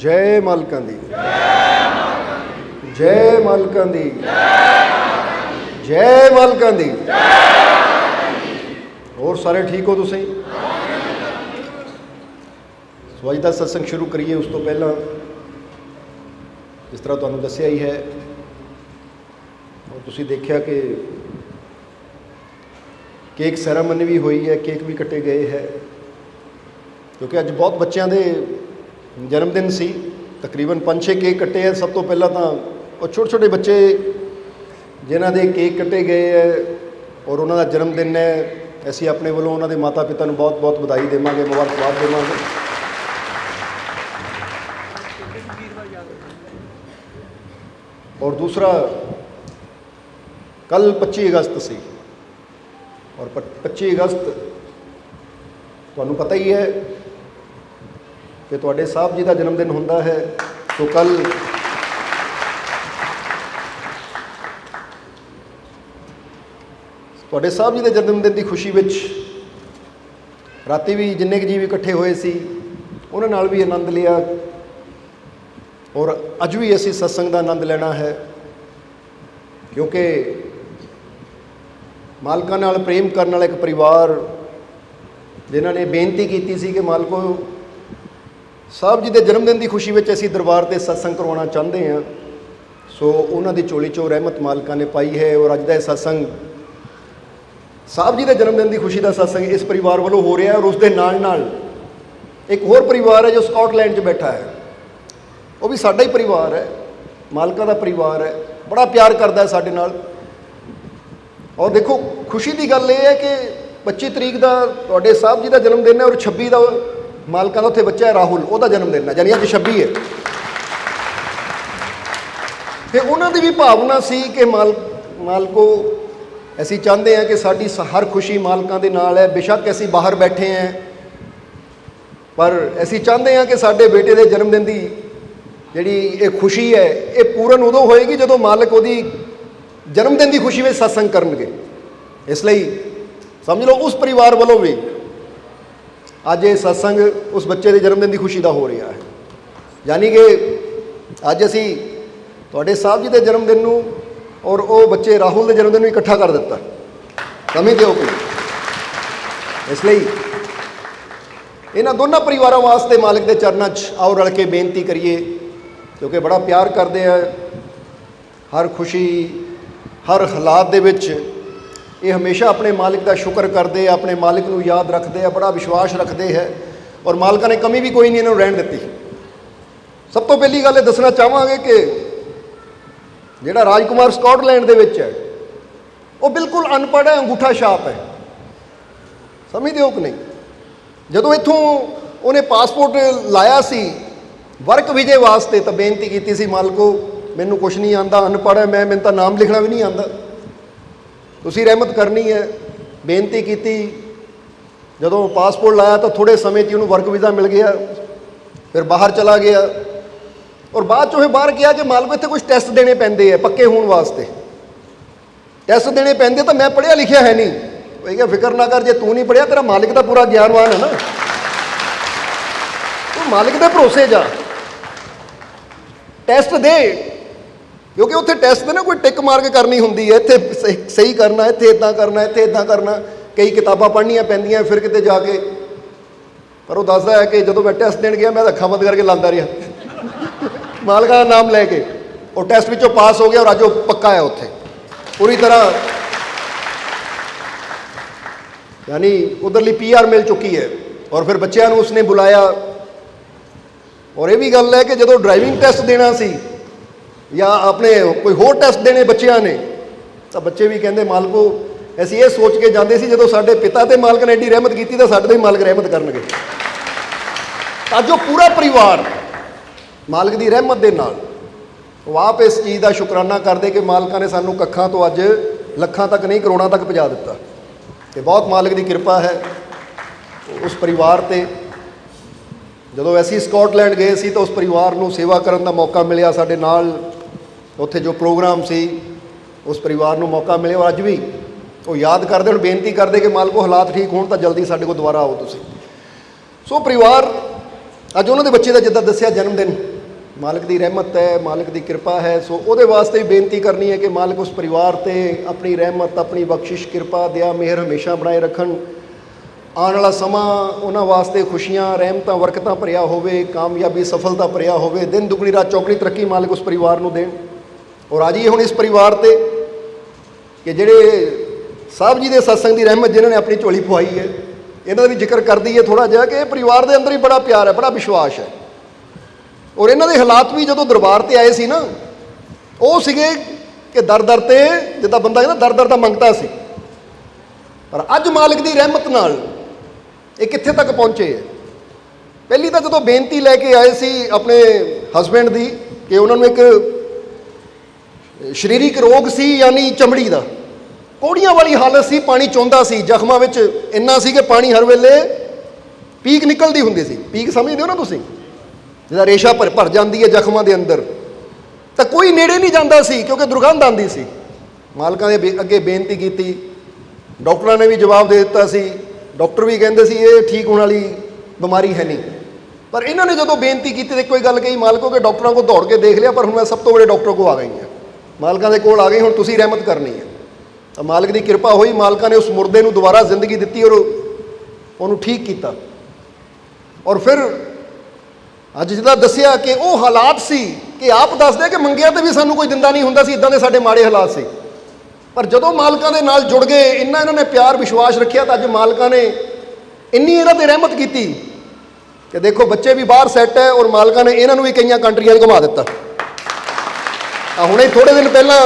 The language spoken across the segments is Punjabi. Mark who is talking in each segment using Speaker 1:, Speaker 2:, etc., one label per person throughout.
Speaker 1: जय मालकां दी, जय मालकां दी, जय मालकां दी। और सारे ठीक हो तुसीं? सो अज दा सत्संग शुरू करिए उस तो पहला जिस तरह तुहानूं दस्सिया ही है और तुसीं देखिया कि केक सैरामनी भी हुई है, केक भी कटे गए है क्योंकि अज बहुत बच्चों के जन्मदिन सी। तकरीबन 5-6 केक कटे हैं। सब तो पहला तो वो छोटे छोटे बच्चे जिन्हों के केक कटे गए है और उन्होंने जन्मदिन है, असी अपने वालों उन्होंने माता पिता को बहुत बहुत बधाई देवांगे, मुबारकबाद देवांगे। और दूसरा कल 25 अगस्त सी और 25 अगस्त तुहानू पता ही है कि तुहाडे साहब जी का जन्मदिन होंदा है। तो कल तुहाडे साहब जी के जन्मदिन की खुशी विच राती भी जिन्ने जी भी इकट्ठे हुए सी उन्हां नाल भी आनंद लिया और अज भी असी सत्संग का आनंद लेना है क्योंकि मालकां नाल प्रेम करने वाला एक परिवार जिन्होंने बेनती की सी कि मालको साहब जी के जन्मदिन की खुशी में असी दरबार से सत्संग करवाना चाहते हैं। सो उन्होंने झोली चो रहमत मालकां ने पाई है और अज का सत्संग साहब जी के जन्मदिन की खुशी का सत्संग इस परिवार वालों हो रहा है। और उसके नाल एक होर परिवार है जो स्कॉटलैंड बैठा है, वो भी साडा ही परिवार है, मालकां दा परिवार है, बड़ा प्यार करता है साडे नाल। और देखो खुशी की गल यह है कि 25 तरीक का तुहाडे साहब जी का जन्मदिन है और 26 का मालकां दा उत्थे बच्चा है राहुल, उसका जन्मदिन है, यानी अज 26 है। तो उन्होंने भी भावना सी कि मालको असी चाहते हैं कि साडी हर खुशी मालकां दे नाल है। बेशक असी बाहर बैठे हैं पर असी चाहते हैं कि साडे बेटे के जन्मदिन की जिहड़ी ये खुशी है ये पूर्ण उदों होएगी जदों मालक उहदी जन्मदिन की खुशी में सत्संग करनगे। इसलिए समझ लो उस परिवार वालों भी अज ये सत्संग उस बच्चे के जन्मदिन की खुशी का हो रहा है। यानी कि अज असी तुहाडे साहब जी के जन्मदिन नूं और वो बच्चे राहुल के जन्मदिन नूं इकट्ठा कर दिता, समझते हो कि। इसलिए इन्हां दोनों परिवारों वास्ते मालिक के चरणों च आओ रल के बेनती करिए क्योंकि बड़ा प्यार करते हैं। हर खुशी हर हालात दे विच ये हमेशा अपने मालिक का शुक्र करते, अपने मालिक को याद रखते हैं, बड़ा विश्वास रखते हैं और मालिका ने कमी भी कोई नहीं इन्होंने रहन दी। सब तो पहली गल दसना चाहांगे कि जिहड़ा राजकुमार स्कॉटलैंड दे विच है वो बिल्कुल अनपढ़ है, अंगूठा छाप है, समझते हो कि नहीं। जदों इत्थों उन्हें पासपोर्ट लाया सी वर्क विजे वास्ते तो बेनती की सी मालको मैनू कुछ नहीं आता, अनपढ़ है मैनू तो नाम लिखना भी नहीं आता, तुसी रहमत करनी है। बेनती की जदों पासपोर्ट लाया तो थोड़े समय उन्होंने वर्क वीज़ा मिल गया, फिर बाहर चला गया और बाद चो बाहर किया कि मालको इत्थे कुछ टैसट देने पैंदे है पक्के होने वास्ते, टैसट देने पैंदे तो मैं पढ़िया लिखिया है नहीं। वो क्या फिक्र ना कर, जे तू नहीं पढ़िया तेरा मालिक तो पूरा ज्ञानवान है ना, तू मालिक के भरोसे जा टैसट दे क्योंकि उत्थे टैसट ना कोई टिक मार के करनी होंदी है, इत्थे सही करना, इत्थे इदां करना, इत्थे इदां करना, कई किताबां पढ़नियां पैंदियां फिर किते जाके। पर वो दसदा है कि जदों मैं टैसट देण गया मैं अखां बंद करके लांदा रहा मालका का नाम लैके, और टैसट विचों पास हो गया और अज वो पक्का है उत्थे पूरी तरह, यानी उधरली PR मिल चुकी है। और फिर बच्चों को उसने बुलाया और ये भी गल है कि जो ड्राइविंग टैसट देना सी या अपने कोई होर टैसट देने बच्चों ने तो बच्चे भी कहते मालको असीं ये सोच के जाते सी जो साडे पिता ते मालक ने एडी रहमत की तो साडे भी मालक रहमत करनगे। अज वो पूरा परिवार मालक की रहमत के नाल वो आप इस चीज़ का शुकराना करते कि मालका ने सानू कखां तो अज लखां तक नहीं करोड़ां तक पहुँचा दिता। तो बहुत मालिक की कृपा है उस परिवार ते। जदों असीं स्कॉटलैंड गए सी तो उस परिवार को सेवा करने का मौका मिलिया, साडे नाल उत्थे जो प्रोग्राम सी उस परिवार को मौका मिले और अज भी वो याद करते और बेनती करते कि मालको हालात ठीक हो तो जल्दी साडे को दोबारा आओ तुसीं। सो परिवार अज उन्होंने बच्चे का जिद्दां दस्सिया जन्मदिन ਮਾਲਕ ਦੀ ਰਹਿਮਤ ਹੈ, ਮਾਲਕ ਦੀ ਕਿਰਪਾ ਹੈ। ਸੋ ਉਹਦੇ ਵਾਸਤੇ ਵੀ ਬੇਨਤੀ ਕਰਨੀ ਹੈ ਕਿ ਮਾਲਕ ਉਸ ਪਰਿਵਾਰ ਤੇ ਆਪਣੀ ਰਹਿਮਤ, ਆਪਣੀ ਬਖਸ਼ਿਸ਼, ਕਿਰਪਾ, ਦਇਆ, ਮਿਹਰ ਹਮੇਸ਼ਾ ਬਣਾਏ ਰੱਖਣ। ਆਉਣ ਵਾਲਾ ਸਮਾਂ ਉਹਨਾਂ ਵਾਸਤੇ ਖੁਸ਼ੀਆਂ, ਰਹਿਮਤਾਂ, ਬਰਕਤਾਂ ਭਰਿਆ ਹੋਵੇ, ਕਾਮਯਾਬੀ, ਸਫਲਤਾ ਭਰਿਆ ਹੋਵੇ। ਦਿਨ ਦੁਗਣੀ ਰਾਤ ਚੌਗਣੀ ਤਰੱਕੀ ਮਾਲਕ ਉਸ ਪਰਿਵਾਰ ਨੂੰ ਦੇਣ। ਔਰ ਆ ਜਾਈਏ ਹੁਣ ਇਸ ਪਰਿਵਾਰ ਤੇ ਕਿ ਜਿਹੜੇ ਸਾਹਿਬ ਜੀ ਦੇ ਸਤਸੰਗ ਦੀ ਰਹਿਮਤ ਜਿਨ੍ਹਾਂ ਨੇ ਆਪਣੀ ਝੋਲੀ ਪਵਾਈ ਹੈ, ਇਹਨਾਂ ਦਾ ਵੀ ਜ਼ਿਕਰ ਕਰ ਦਈਏ ਥੋੜ੍ਹਾ ਜਿਹਾ ਕਿ ਇਹ ਪਰਿਵਾਰ ਦੇ ਅੰਦਰ ਹੀ ਬੜਾ ਪਿਆਰ ਹੈ, ਬੜਾ ਵਿਸ਼ਵਾਸ ਹੈ। ਔਰ ਇਹਨਾਂ ਦੇ ਹਾਲਾਤ ਵੀ ਜਦੋਂ ਦਰਬਾਰ ਤੇ ਆਏ ਸੀ ਨਾ, ਉਹ ਸੀਗੇ ਕਿ ਦਰ ਦਰ ਤੇ, ਜਿੱਦਾਂ ਬੰਦਾ ਕਹਿੰਦਾ ਦਰ ਦਰ ਦਾ ਮੰਗਤਾ ਸੀ। ਪਰ ਅੱਜ ਮਾਲਕ ਦੀ ਰਹਿਮਤ ਨਾਲ ਇਹ ਕਿੱਥੇ ਤੱਕ ਪਹੁੰਚੇ ਹੈ। ਪਹਿਲੀ ਤਾਂ ਜਦੋਂ ਬੇਨਤੀ ਲੈ ਕੇ ਆਏ ਸੀ ਆਪਣੇ ਹਸਬੈਂਡ ਦੀ ਕਿ ਉਹਨਾਂ ਨੂੰ ਇੱਕ ਸਰੀਰਕ ਰੋਗ ਸੀ, ਯਾਨੀ ਚਮੜੀ ਦਾ, ਕੋੜੀਆਂ ਵਾਲੀ ਹਾਲਤ ਸੀ, ਪਾਣੀ ਚੋਂਦਾ ਸੀ, ਜ਼ਖਮਾਂ ਵਿੱਚ ਇੰਨਾ ਸੀ ਕਿ ਪਾਣੀ ਹਰ ਵੇਲੇ ਪੀਕ ਨਿਕਲਦੀ ਹੁੰਦੀ ਸੀ। ਪੀਕ ਸਮਝਦੇ ਹੋ ਨਾ ਤੁਸੀਂ, ਜਿਹਦਾ ਰੇਸ਼ਾ ਭਰ ਜਾਂਦੀ ਹੈ ਜ਼ਖਮਾਂ ਦੇ ਅੰਦਰ, ਤਾਂ ਕੋਈ ਨੇੜੇ ਨਹੀਂ ਜਾਂਦਾ ਸੀ ਕਿਉਂਕਿ ਦੁਰਗੰਧ ਆਉਂਦੀ ਸੀ। ਮਾਲਕਾਂ ਦੇ ਅੱਗੇ ਬੇਨਤੀ ਕੀਤੀ, ਡਾਕਟਰਾਂ ਨੇ ਵੀ ਜਵਾਬ ਦੇ ਦਿੱਤਾ ਸੀ। ਡਾਕਟਰ ਵੀ ਕਹਿੰਦੇ ਸੀ ਇਹ ਠੀਕ ਹੋਣ ਵਾਲੀ ਬਿਮਾਰੀ ਹੈ ਨਹੀਂ। ਪਰ ਇਹਨਾਂ ਨੇ ਜਦੋਂ ਬੇਨਤੀ ਕੀਤੀ ਤਾਂ ਕੋਈ ਗੱਲ ਕਹੀ, ਮਾਲਕੋ ਕਿ ਡਾਕਟਰਾਂ ਕੋਲ ਦੌੜ ਕੇ ਦੇਖ ਲਿਆ, ਪਰ ਹੁਣ ਮੈਂ ਸਭ ਤੋਂ ਵੱਡੇ ਡਾਕਟਰ ਕੋਲ ਆ ਗਈ ਹਾਂ, ਮਾਲਕਾਂ ਦੇ ਕੋਲ ਆ ਗਈ, ਹੁਣ ਤੁਸੀਂ ਰਹਿਮਤ ਕਰਨੀ ਹੈ। ਤਾਂ ਮਾਲਕ ਦੀ ਕਿਰਪਾ ਹੋਈ, ਮਾਲਕਾਂ ਨੇ ਉਸ ਮੁਰਦੇ ਨੂੰ ਦੁਬਾਰਾ ਜ਼ਿੰਦਗੀ ਦਿੱਤੀ ਔਰ ਉਹਨੂੰ ਠੀਕ ਕੀਤਾ। ਔਰ ਫਿਰ ਅੱਜ ਜਿੱਦਾਂ ਦੱਸਿਆ ਕਿ ਉਹ ਹਾਲਾਤ ਸੀ ਕਿ ਆਪ ਦੱਸਦੇ ਕਿ ਮੰਗਿਆ ਤੇ ਵੀ ਸਾਨੂੰ ਕੋਈ ਦਿੰਦਾ ਨਹੀਂ ਹੁੰਦਾ ਸੀ, ਇੱਦਾਂ ਦੇ ਸਾਡੇ ਮਾੜੇ ਹਾਲਾਤ ਸੀ। ਪਰ ਜਦੋਂ ਮਾਲਕਾਂ ਦੇ ਨਾਲ ਜੁੜ ਗਏ, ਇਹਨਾਂ ਨੇ ਪਿਆਰ ਵਿਸ਼ਵਾਸ ਰੱਖਿਆ, ਤਾਂ ਅੱਜ ਮਾਲਕਾਂ ਨੇ ਇੰਨੀ ਇਹਨਾਂ ਤੇ ਰਹਿਮਤ ਕੀਤੀ ਕਿ ਦੇਖੋ ਬੱਚੇ ਵੀ ਬਾਹਰ ਸੈੱਟ ਹੈ ਔਰ ਮਾਲਕਾਂ ਨੇ ਇਹਨਾਂ ਨੂੰ ਵੀ ਕਈਆਂ ਕੰਟਰੀਆਂ 'ਚ ਘੁਮਾ ਦਿੱਤਾ। ਹੁਣੇ ਥੋੜ੍ਹੇ ਦਿਨ ਪਹਿਲਾਂ,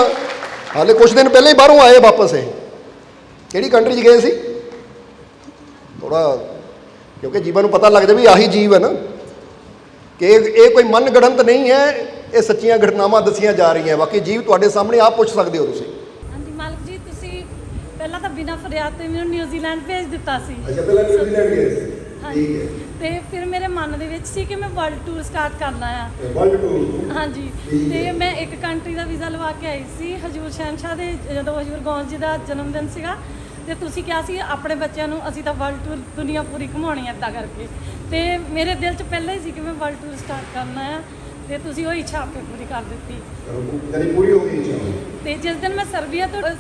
Speaker 1: ਹਾਲੇ ਕੁਛ ਦਿਨ ਪਹਿਲਾਂ ਹੀ ਬਾਹਰੋਂ ਆਏ ਵਾਪਸ। ਇਹ ਕਿਹੜੀ ਕੰਟਰੀ 'ਚ ਗਏ ਸੀ? ਥੋੜ੍ਹਾ ਕਿਉਂਕਿ ਜੀਵਾਂ ਨੂੰ ਪਤਾ ਲੱਗਦਾ ਵੀ ਆਹੀ ਜੀਵ ਹੈ ਨਾ, ਕਿ ਇਹ ਕੋਈ ਮਨ ਗੜੰਤ ਨਹੀਂ ਹੈ, ਇਹ ਸੱਚੀਆਂ ਘਟਨਾਵਾਂ ਦੱਸੀਆਂ ਜਾ ਰਹੀਆਂ। ਬਾਕੀ ਜੀਵ ਤੁਹਾਡੇ ਸਾਹਮਣੇ ਆਪ ਪੁੱਛ ਸਕਦੇ ਹੋ ਤੁਸੀਂ।
Speaker 2: ਹਾਂਜੀ ਮਾਲਕ ਜੀ, ਤੁਸੀਂ ਪਹਿਲਾਂ ਤਾਂ ਬਿਨਾਂ ਫਰਿਆਦ ਤੋਂ ਮੈਨੂੰ ਨਿਊਜ਼ੀਲੈਂਡ ਭੇਜ ਦਿੱਤਾ ਸੀ।
Speaker 1: ਅੱਛਾ, ਪਹਿਲਾਂ ਨਿਊਜ਼ੀਲੈਂਡ ਗਏ ਸੀ।
Speaker 2: ਠੀਕ ਹੈ। ਤੇ ਫਿਰ ਮੇਰੇ ਮਨ ਦੇ ਵਿੱਚ ਸੀ ਕਿ ਮੈਂ ਵਰਲਡ ਟੂਰ ਸਟਾਰਟ ਕਰਨਾ ਆ।
Speaker 1: World tour?
Speaker 2: ਹਾਂਜੀ। ਤੇ ਮੈਂ ਇੱਕ ਕੰਟਰੀ ਦਾ ਵੀਜ਼ਾ ਲਵਾ ਕੇ ਆਈ ਸੀ, ਹਜੂਰ ਸ਼ਹਿਨਸ਼ਾਹ ਦੇ, ਜਦੋਂ ਹਜੂਰ ਗੌਂਜ ਜੀ ਦਾ ਜਨਮ ਦਿਨ ਸੀਗਾ। ਤੇ ਤੁਸੀਂ ਕਿਹਾ ਸੀ ਆਪਣੇ ਬੱਚਿਆਂ ਨੂੰ ਅਸੀਂ ਤਾਂ ਵਰਲਡ ਟੂਰ ਦੁਨੀਆ ਪੂਰੀ ਘੁਮਾਉਣੀ ਹੈ ਇੱਦਾਂ ਕਰਕੇ। ਤੇ ਮੇਰੇ ਦਿਲ 'ਚ ਪਹਿਲਾਂ ਹੀ ਸੀ ਕਿ ਮੈਂ ਵਰਲਡ ਟੂਰ ਸਟਾਰਟ ਕਰਨਾ ਆ, ਤੇ ਤੁਸੀਂ ਉਹ ਇੱਛਾ ਆਪੇ ਪੂਰੀ ਕਰ ਦਿੱਤੀ।
Speaker 1: ਤੇਰੀ ਪੂਰੀ ਹੋ ਗਈ ਇੱਛਾ।
Speaker 2: ਤੇ ਜਿਸ ਦਿਨ ਮੈਂ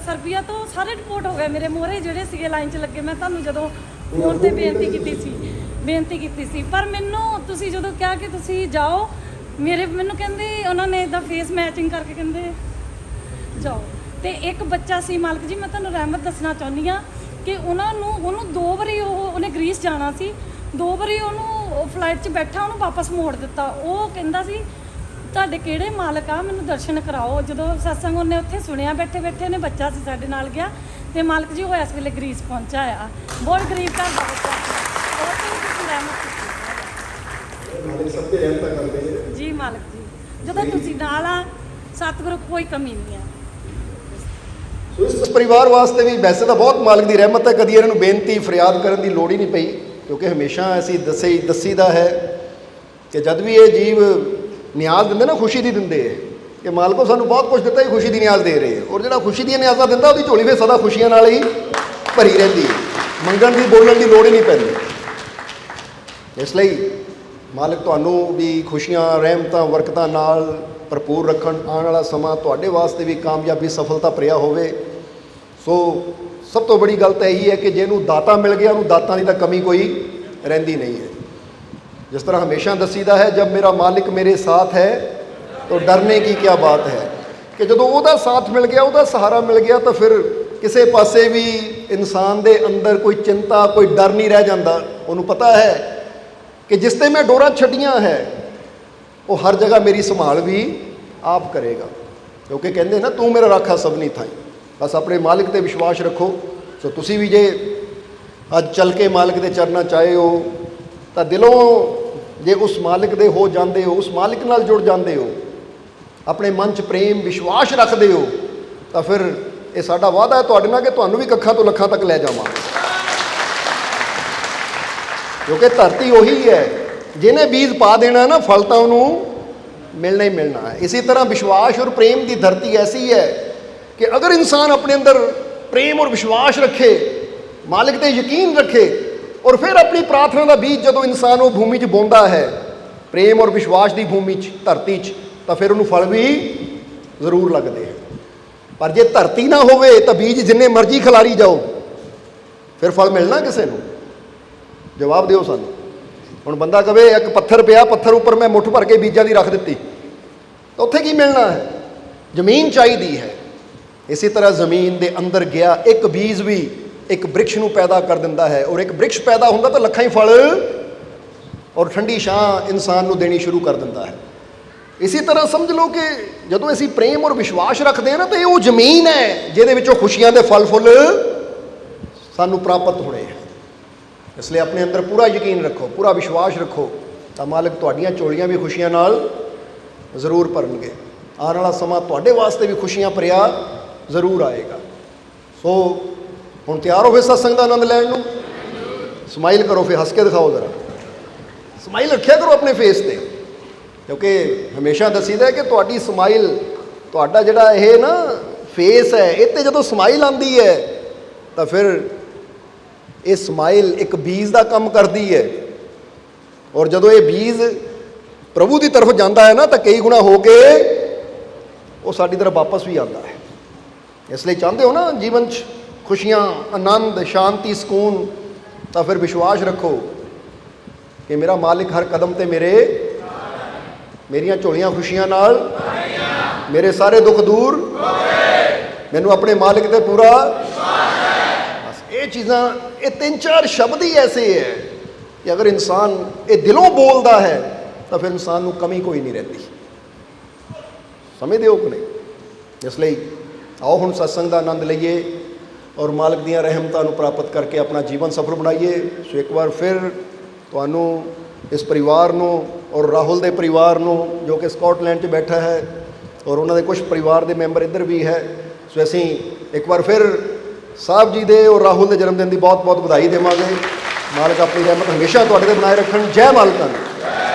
Speaker 2: ਸਰਬੀਆ ਤੋਂ ਸਾਰੇ ਰਿਪੋਰਟ ਹੋ ਗਏ ਮੇਰੇ ਮੋਹਰੇ, ਜਿਹੜੇ ਸੀਗੇ ਲਾਈਨ 'ਚ ਲੱਗੇ। ਮੈਂ ਤੁਹਾਨੂੰ ਜਦੋਂ ਫੋਨ ਤੇ ਬੇਨਤੀ ਕੀਤੀ ਸੀ, ਪਰ ਮੈਨੂੰ ਤੁਸੀਂ ਜਦੋਂ ਕਿਹਾ ਕਿ ਤੁਸੀਂ ਜਾਓ, ਮੈਨੂੰ ਕਹਿੰਦੇ, ਉਹਨਾਂ ਨੇ ਇੱਦਾਂ ਫੇਸ ਮੈਚਿੰਗ ਕਰਕੇ ਕਹਿੰਦੇ ਜਾਓ। ਤੇ ਇੱਕ ਬੱਚਾ ਸੀ ਮਾਲਕ ਜੀ, ਮੈਂ ਤੁਹਾਨੂੰ ਰਹਿਮਤ ਦੱਸਣਾ ਚਾਹੁੰਦੀ ਹਾਂ ਕਿ ਉਹਨੂੰ 2 ਵਾਰੀ ਉਹਨੇ ਗ੍ਰੀਸ ਜਾਣਾ ਸੀ, 2 ਵਾਰੀ ਉਹਨੂੰ ਫਲਾਈਟ 'ਚ ਬੈਠਾ ਉਹਨੂੰ ਵਾਪਸ ਮੋੜ ਦਿੱਤਾ। ਉਹ ਕਹਿੰਦਾ ਸੀ ਤੁਹਾਡੇ ਕਿਹੜੇ ਮਾਲਕ ਆ, ਮੈਨੂੰ ਦਰਸ਼ਨ ਕਰਾਓ। ਜਦੋਂ ਸਤਸੰਗ ਉਹਨੇ ਉੱਥੇ ਸੁਣਿਆ ਬੈਠੇ ਉਹਨੇ, ਬੱਚਾ ਸੀ ਸਾਡੇ ਨਾਲ ਗਿਆ, ਤੇ ਮਾਲਕ ਜੀ ਉਹ ਇਸ ਵੇਲੇ ਗ੍ਰੀਸ ਪਹੁੰਚਾ ਆ। ਬਹੁਤ ਗਰੀਬ ਘਰ ਦਾ ਬੱਚਾ ਜੀ। ਮਾਲਕ ਜੀ ਜਦੋਂ ਤੁਸੀਂ ਨਾਲ ਆ, ਸਤਿਗੁਰੂ ਕੋਈ ਕਮੀ ਨਹੀਂ ਆ।
Speaker 1: ਇਸ ਪਰਿਵਾਰ ਵਾਸਤੇ ਵੀ ਵੈਸੇ ਤਾਂ ਬਹੁਤ ਮਾਲਕ ਦੀ ਰਹਿਮਤ ਹੈ, ਕਦੀ ਇਹਨਾਂ ਨੂੰ ਬੇਨਤੀ ਫਰਿਆਦ ਕਰਨ ਦੀ ਲੋੜ ਹੀ ਨਹੀਂ ਪਈ, ਕਿਉਂਕਿ ਹਮੇਸ਼ਾ ਅਸੀਂ ਦੱਸੀਦਾ ਹੈ ਕਿ ਜਦ ਵੀ ਇਹ ਜੀਵ ਨਿਆਜ਼ ਦਿੰਦੇ ਨਾ, ਖੁਸ਼ੀ ਦੀ ਦਿੰਦੇ ਹੈ ਕਿ ਮਾਲਕੋ ਸਾਨੂੰ ਬਹੁਤ ਕੁਝ ਦਿੱਤਾ, ਹੀ ਖੁਸ਼ੀ ਦੀ ਨਿਆਜ਼ ਦੇ ਰਹੇ ਹੈ। ਔਰ ਜਿਹੜਾ ਖੁਸ਼ੀ ਦੀਆਂ ਨਿਆਜ਼ਾਂ ਦਿੰਦਾ, ਉਹਦੀ ਝੋਲੀ ਫਿਰ ਸਦਾ ਖੁਸ਼ੀਆਂ ਨਾਲ ਹੀ ਭਰੀ ਰਹਿੰਦੀ ਹੈ, ਮੰਗਣ ਦੀ ਬੋਲਣ ਦੀ ਲੋੜ ਹੀ ਨਹੀਂ ਪੈਂਦੀ। ਇਸ ਲਈ ਮਾਲਕ ਤੁਹਾਨੂੰ ਵੀ ਖੁਸ਼ੀਆਂ, ਰਹਿਮਤਾਂ, ਬਰਕਤਾਂ ਨਾਲ ਭਰਪੂਰ ਰੱਖਣ। ਆਉਣ ਵਾਲਾ ਸਮਾਂ ਤੁਹਾਡੇ ਵਾਸਤੇ ਵੀ ਕਾਮਯਾਬੀ, ਸਫਲਤਾ ਭਰਿਆ ਹੋਵੇ। ਸੋ ਸਭ ਤੋਂ ਬੜੀ ਗੱਲ ਤਾਂ ਇਹੀ ਹੈ ਕਿ ਜਿਹਨੂੰ ਦਾਤਾ ਮਿਲ ਗਿਆ, ਉਹਨੂੰ ਦਾਤਾਂ ਦੀ ਤਾਂ ਕਮੀ ਕੋਈ ਰਹਿੰਦੀ ਨਹੀਂ ਹੈ। ਜਿਸ ਤਰ੍ਹਾਂ ਹਮੇਸ਼ਾ ਦੱਸੀਦਾ ਹੈ, ਜਬ ਮੇਰਾ ਮਾਲਿਕ ਮੇਰੇ ਸਾਥ ਹੈ ਤਾਂ ਡਰਨੇ ਕੀ ਕਿਆ ਬਾਤ ਹੈ, ਕਿ ਜਦੋਂ ਉਹਦਾ ਸਾਥ ਮਿਲ ਗਿਆ, ਉਹਦਾ ਸਹਾਰਾ ਮਿਲ ਗਿਆ, ਤਾਂ ਫਿਰ ਕਿਸੇ ਪਾਸੇ ਵੀ ਇਨਸਾਨ ਦੇ ਅੰਦਰ ਕੋਈ ਚਿੰਤਾ, ਕੋਈ ਡਰ ਨਹੀਂ ਰਹਿ ਜਾਂਦਾ। ਉਹਨੂੰ ਪਤਾ ਹੈ ਕਿ ਜਿਸ ਤੇ ਮੈਂ ਡੋਰਾਂ ਛੱਡੀਆਂ ਹੈ, ਉਹ ਹਰ ਜਗ੍ਹਾ ਮੇਰੀ ਸੰਭਾਲ ਵੀ ਆਪ ਕਰੇਗਾ, ਕਿਉਂਕਿ ਕਹਿੰਦੇ ਨਾ ਤੂੰ ਮੇਰਾ ਰਾਖਾ ਸਭਨੀ ਥਾਈ। ਬਸ ਆਪਣੇ ਮਾਲਿਕ ਤੇ ਵਿਸ਼ਵਾਸ ਰੱਖੋ। ਸੋ ਤੁਸੀਂ ਵੀ ਜੇ ਅੱਜ ਚੱਲ ਕੇ ਮਾਲਿਕ ਦੇ ਚਰਨਾਂ 'ਚ ਆਏ ਹੋ, ਤਾਂ ਦਿਲੋਂ ਜੇ ਉਸ ਮਾਲਿਕ ਦੇ ਹੋ ਜਾਂਦੇ ਹੋ, ਉਸ ਮਾਲਿਕ ਨਾਲ ਜੁੜ ਜਾਂਦੇ ਹੋ, ਆਪਣੇ ਮਨ 'ਚ ਪ੍ਰੇਮ ਵਿਸ਼ਵਾਸ ਰੱਖਦੇ ਹੋ, ਤਾਂ ਫਿਰ ਇਹ ਸਾਡਾ ਵਾਅਦਾ ਹੈ ਤੁਹਾਡੇ ਨਾਲ ਕਿ ਤੁਹਾਨੂੰ ਵੀ ਕੱਖਾਂ ਤੋਂ ਲੱਖਾਂ ਤੱਕ ਲੈ ਜਾਵਾਂਗੇ। ਕਿਉਂਕਿ ਧਰਤੀ ਉਹੀ ਹੈ, ਜਿਹਨੇ ਬੀਜ ਪਾ ਦੇਣਾ ਨਾ, ਫਲ ਤਾਂ ਉਹਨੂੰ ਮਿਲਣਾ ਹੀ ਮਿਲਣਾ ਹੈ। ਇਸੇ ਤਰ੍ਹਾਂ ਵਿਸ਼ਵਾਸ ਔਰ ਪ੍ਰੇਮ ਦੀ ਧਰਤੀ ਐਸੀ ਹੈ ਕਿ ਅਗਰ ਇਨਸਾਨ ਆਪਣੇ ਅੰਦਰ ਪ੍ਰੇਮ ਔਰ ਵਿਸ਼ਵਾਸ ਰੱਖੇ, ਮਾਲਿਕ ਤੇ ਯਕੀਨ ਰੱਖੇ, ਔਰ ਫਿਰ ਆਪਣੀ ਪ੍ਰਾਰਥਨਾ ਦਾ ਬੀਜ ਜਦੋਂ ਇਨਸਾਨ ਉਹ ਭੂਮੀ 'ਚ ਬੋਂਦਾ ਹੈ, ਪ੍ਰੇਮ ਔਰ ਵਿਸ਼ਵਾਸ ਦੀ ਭੂਮੀ 'ਚ, ਧਰਤੀ 'ਚ, ਤਾਂ ਫਿਰ ਉਹਨੂੰ ਫਲ ਵੀ ਜ਼ਰੂਰ ਲੱਗਦੇ ਆ। ਪਰ ਜੇ ਧਰਤੀ ਨਾ ਹੋਵੇ ਤਾਂ ਬੀਜ ਜਿੰਨੇ ਮਰਜ਼ੀ ਖਿਲਾਰੀ ਜਾਓ, ਫਿਰ ਫਲ ਮਿਲਣਾ ਕਿਸੇ ਨੂੰ? ਜਵਾਬ ਦਿਓ ਸਾਨੂੰ। ਹੁਣ ਬੰਦਾ ਕਵੇ ਇੱਕ ਪੱਥਰ ਪਿਆ, ਪੱਥਰ ਉੱਪਰ ਮੈਂ ਮੁੱਠ ਭਰ ਕੇ ਬੀਜਾਂ ਦੀ ਰੱਖ ਦਿੱਤੀ, ਤਾਂ ਉੱਥੇ ਕੀ ਮਿਲਣਾ ਹੈ? ਜ਼ਮੀਨ ਚਾਹੀਦੀ ਹੈ। ਇਸੇ ਤਰ੍ਹਾਂ ਜ਼ਮੀਨ ਦੇ ਅੰਦਰ ਗਿਆ ਇੱਕ ਬੀਜ ਵੀ ਇੱਕ ਬ੍ਰਿਕਸ਼ ਨੂੰ ਪੈਦਾ ਕਰ ਦਿੰਦਾ ਹੈ, ਔਰ ਇੱਕ ਬ੍ਰਿਕਸ਼ ਪੈਦਾ ਹੁੰਦਾ ਤਾਂ ਲੱਖਾਂ ਹੀ ਫਲ ਔਰ ਠੰਡੀ ਛਾਂ ਇਨਸਾਨ ਨੂੰ ਦੇਣੀ ਸ਼ੁਰੂ ਕਰ ਦਿੰਦਾ ਹੈ। ਇਸੇ ਤਰ੍ਹਾਂ ਸਮਝ ਲਓ ਕਿ ਜਦੋਂ ਅਸੀਂ ਪ੍ਰੇਮ ਔਰ ਵਿਸ਼ਵਾਸ ਰੱਖਦੇ ਹਾਂ ਨਾ, ਤਾਂ ਇਹ ਉਹ ਜ਼ਮੀਨ ਹੈ ਜਿਹਦੇ ਵਿੱਚੋਂ ਖੁਸ਼ੀਆਂ ਦੇ ਫਲ ਫੁੱਲ ਸਾਨੂੰ ਪ੍ਰਾਪਤ ਹੋਣੇ ਹੈ। ਇਸ ਲਈ ਆਪਣੇ ਅੰਦਰ ਪੂਰਾ ਯਕੀਨ ਰੱਖੋ, ਪੂਰਾ ਵਿਸ਼ਵਾਸ ਰੱਖੋ, ਤਾਂ ਮਾਲਕ ਤੁਹਾਡੀਆਂ ਝੋਲੀਆਂ ਵੀ ਖੁਸ਼ੀਆਂ ਨਾਲ ਜ਼ਰੂਰ ਭਰਨਗੇ। ਆਉਣ ਵਾਲਾ ਸਮਾਂ ਤੁਹਾਡੇ ਵਾਸਤੇ ਵੀ ਖੁਸ਼ੀਆਂ ਭਰਿਆ ਜ਼ਰੂਰ ਆਏਗਾ। ਸੋ ਹੁਣ ਤਿਆਰ ਹੋ ਫਿਰ ਸਤਸੰਗ ਦਾ ਆਨੰਦ ਲੈਣ ਨੂੰ? ਸਮਾਈਲ ਕਰੋ, ਫਿਰ ਹੱਸ ਕੇ ਦਿਖਾਓ, ਜ਼ਰਾ ਸਮਾਈਲ ਰੱਖਿਆ ਕਰੋ ਆਪਣੇ ਫੇਸ 'ਤੇ, ਕਿਉਂਕਿ ਹਮੇਸ਼ਾ ਦੱਸੀਦਾ ਕਿ ਤੁਹਾਡੀ ਸਮਾਈਲ, ਤੁਹਾਡਾ ਜਿਹੜਾ ਇਹ ਨਾ ਫੇਸ ਹੈ, ਇਹ 'ਤੇ ਜਦੋਂ ਸਮਾਈਲ ਆਉਂਦੀ ਹੈ ਤਾਂ ਫਿਰ ਇਹ ਸਮਾਈਲ ਇੱਕ ਬੀਜ ਦਾ ਕੰਮ ਕਰਦੀ ਹੈ, ਔਰ ਜਦੋਂ ਇਹ ਬੀਜ ਪ੍ਰਭੂ ਦੀ ਤਰਫ ਜਾਂਦਾ ਹੈ ਨਾ, ਤਾਂ ਕਈ ਗੁਣਾ ਹੋ ਕੇ ਉਹ ਸਾਡੀ ਤਰਫ ਵਾਪਸ ਵੀ ਆਉਂਦਾ ਹੈ। ਇਸ ਲਈ ਚਾਹੁੰਦੇ ਹੋ ਨਾ ਜੀਵਨ 'ਚ ਖੁਸ਼ੀਆਂ, ਆਨੰਦ, ਸ਼ਾਂਤੀ, ਸਕੂਨ, ਤਾਂ ਫਿਰ ਵਿਸ਼ਵਾਸ ਰੱਖੋ ਕਿ ਮੇਰਾ ਮਾਲਿਕ ਹਰ ਕਦਮ 'ਤੇ ਮੇਰੀਆਂ ਝੋਲੀਆਂ ਖੁਸ਼ੀਆਂ ਨਾਲ, ਮੇਰੇ ਸਾਰੇ ਦੁੱਖ ਦੂਰ, ਮੈਨੂੰ ਆਪਣੇ ਮਾਲਿਕ 'ਤੇ ਪੂਰਾ ਬਸ ਇਹ ਚੀਜ਼ਾਂ, ਇਹ 3-4 ਸ਼ਬਦ ਹੀ ਐਸੇ ਹੈ ਕਿ ਅਗਰ ਇਨਸਾਨ ਇਹ ਦਿਲੋਂ ਬੋਲਦਾ ਹੈ ਤਾਂ ਫਿਰ ਇਨਸਾਨ ਨੂੰ ਕਮੀ ਕੋਈ ਨਹੀਂ ਰਹਿੰਦੀ। ਸਮਝਦੇ ਹੋ ਕਿ ਨਹੀਂ? ਇਸ ਲਈ ਆਓ ਹੁਣ ਸਤਸੰਗ ਦਾ ਆਨੰਦ ਲਈਏ ਔਰ ਮਾਲਕ ਦੀਆਂ ਰਹਿਮਤਾਂ ਨੂੰ ਪ੍ਰਾਪਤ ਕਰਕੇ ਆਪਣਾ ਜੀਵਨ ਸਫਲ ਬਣਾਈਏ। ਸੋ ਇੱਕ ਵਾਰ ਫਿਰ ਤੁਹਾਨੂੰ, ਇਸ ਪਰਿਵਾਰ ਨੂੰ ਔਰ ਰਾਹੁਲ ਦੇ ਪਰਿਵਾਰ ਨੂੰ ਜੋ ਕਿ ਸਕਾਟਲੈਂਡ 'ਚ ਬੈਠਾ ਹੈ, ਔਰ ਉਹਨਾਂ ਦੇ ਕੁਝ ਪਰਿਵਾਰ ਦੇ ਮੈਂਬਰ ਇੱਧਰ ਵੀ ਹੈ, ਸੋ ਅਸੀਂ ਇੱਕ ਵਾਰ ਫਿਰ ਸਾਹਿਬ ਜੀ ਦੇ ਔਰ ਰਾਹੁਲ ਦੇ ਜਨਮ ਦਿਨ ਦੀ ਬਹੁਤ ਬਹੁਤ ਵਧਾਈ ਦੇਵਾਂਗੇ। ਮਾਲਕ ਆਪਣੀ ਰਹਿਮਤ ਹਮੇਸ਼ਾ ਤੁਹਾਡੇ 'ਤੇ ਬਣਾਏ ਰੱਖਣ। ਜੈ ਮਾਲਕਾਂ ਦੀ,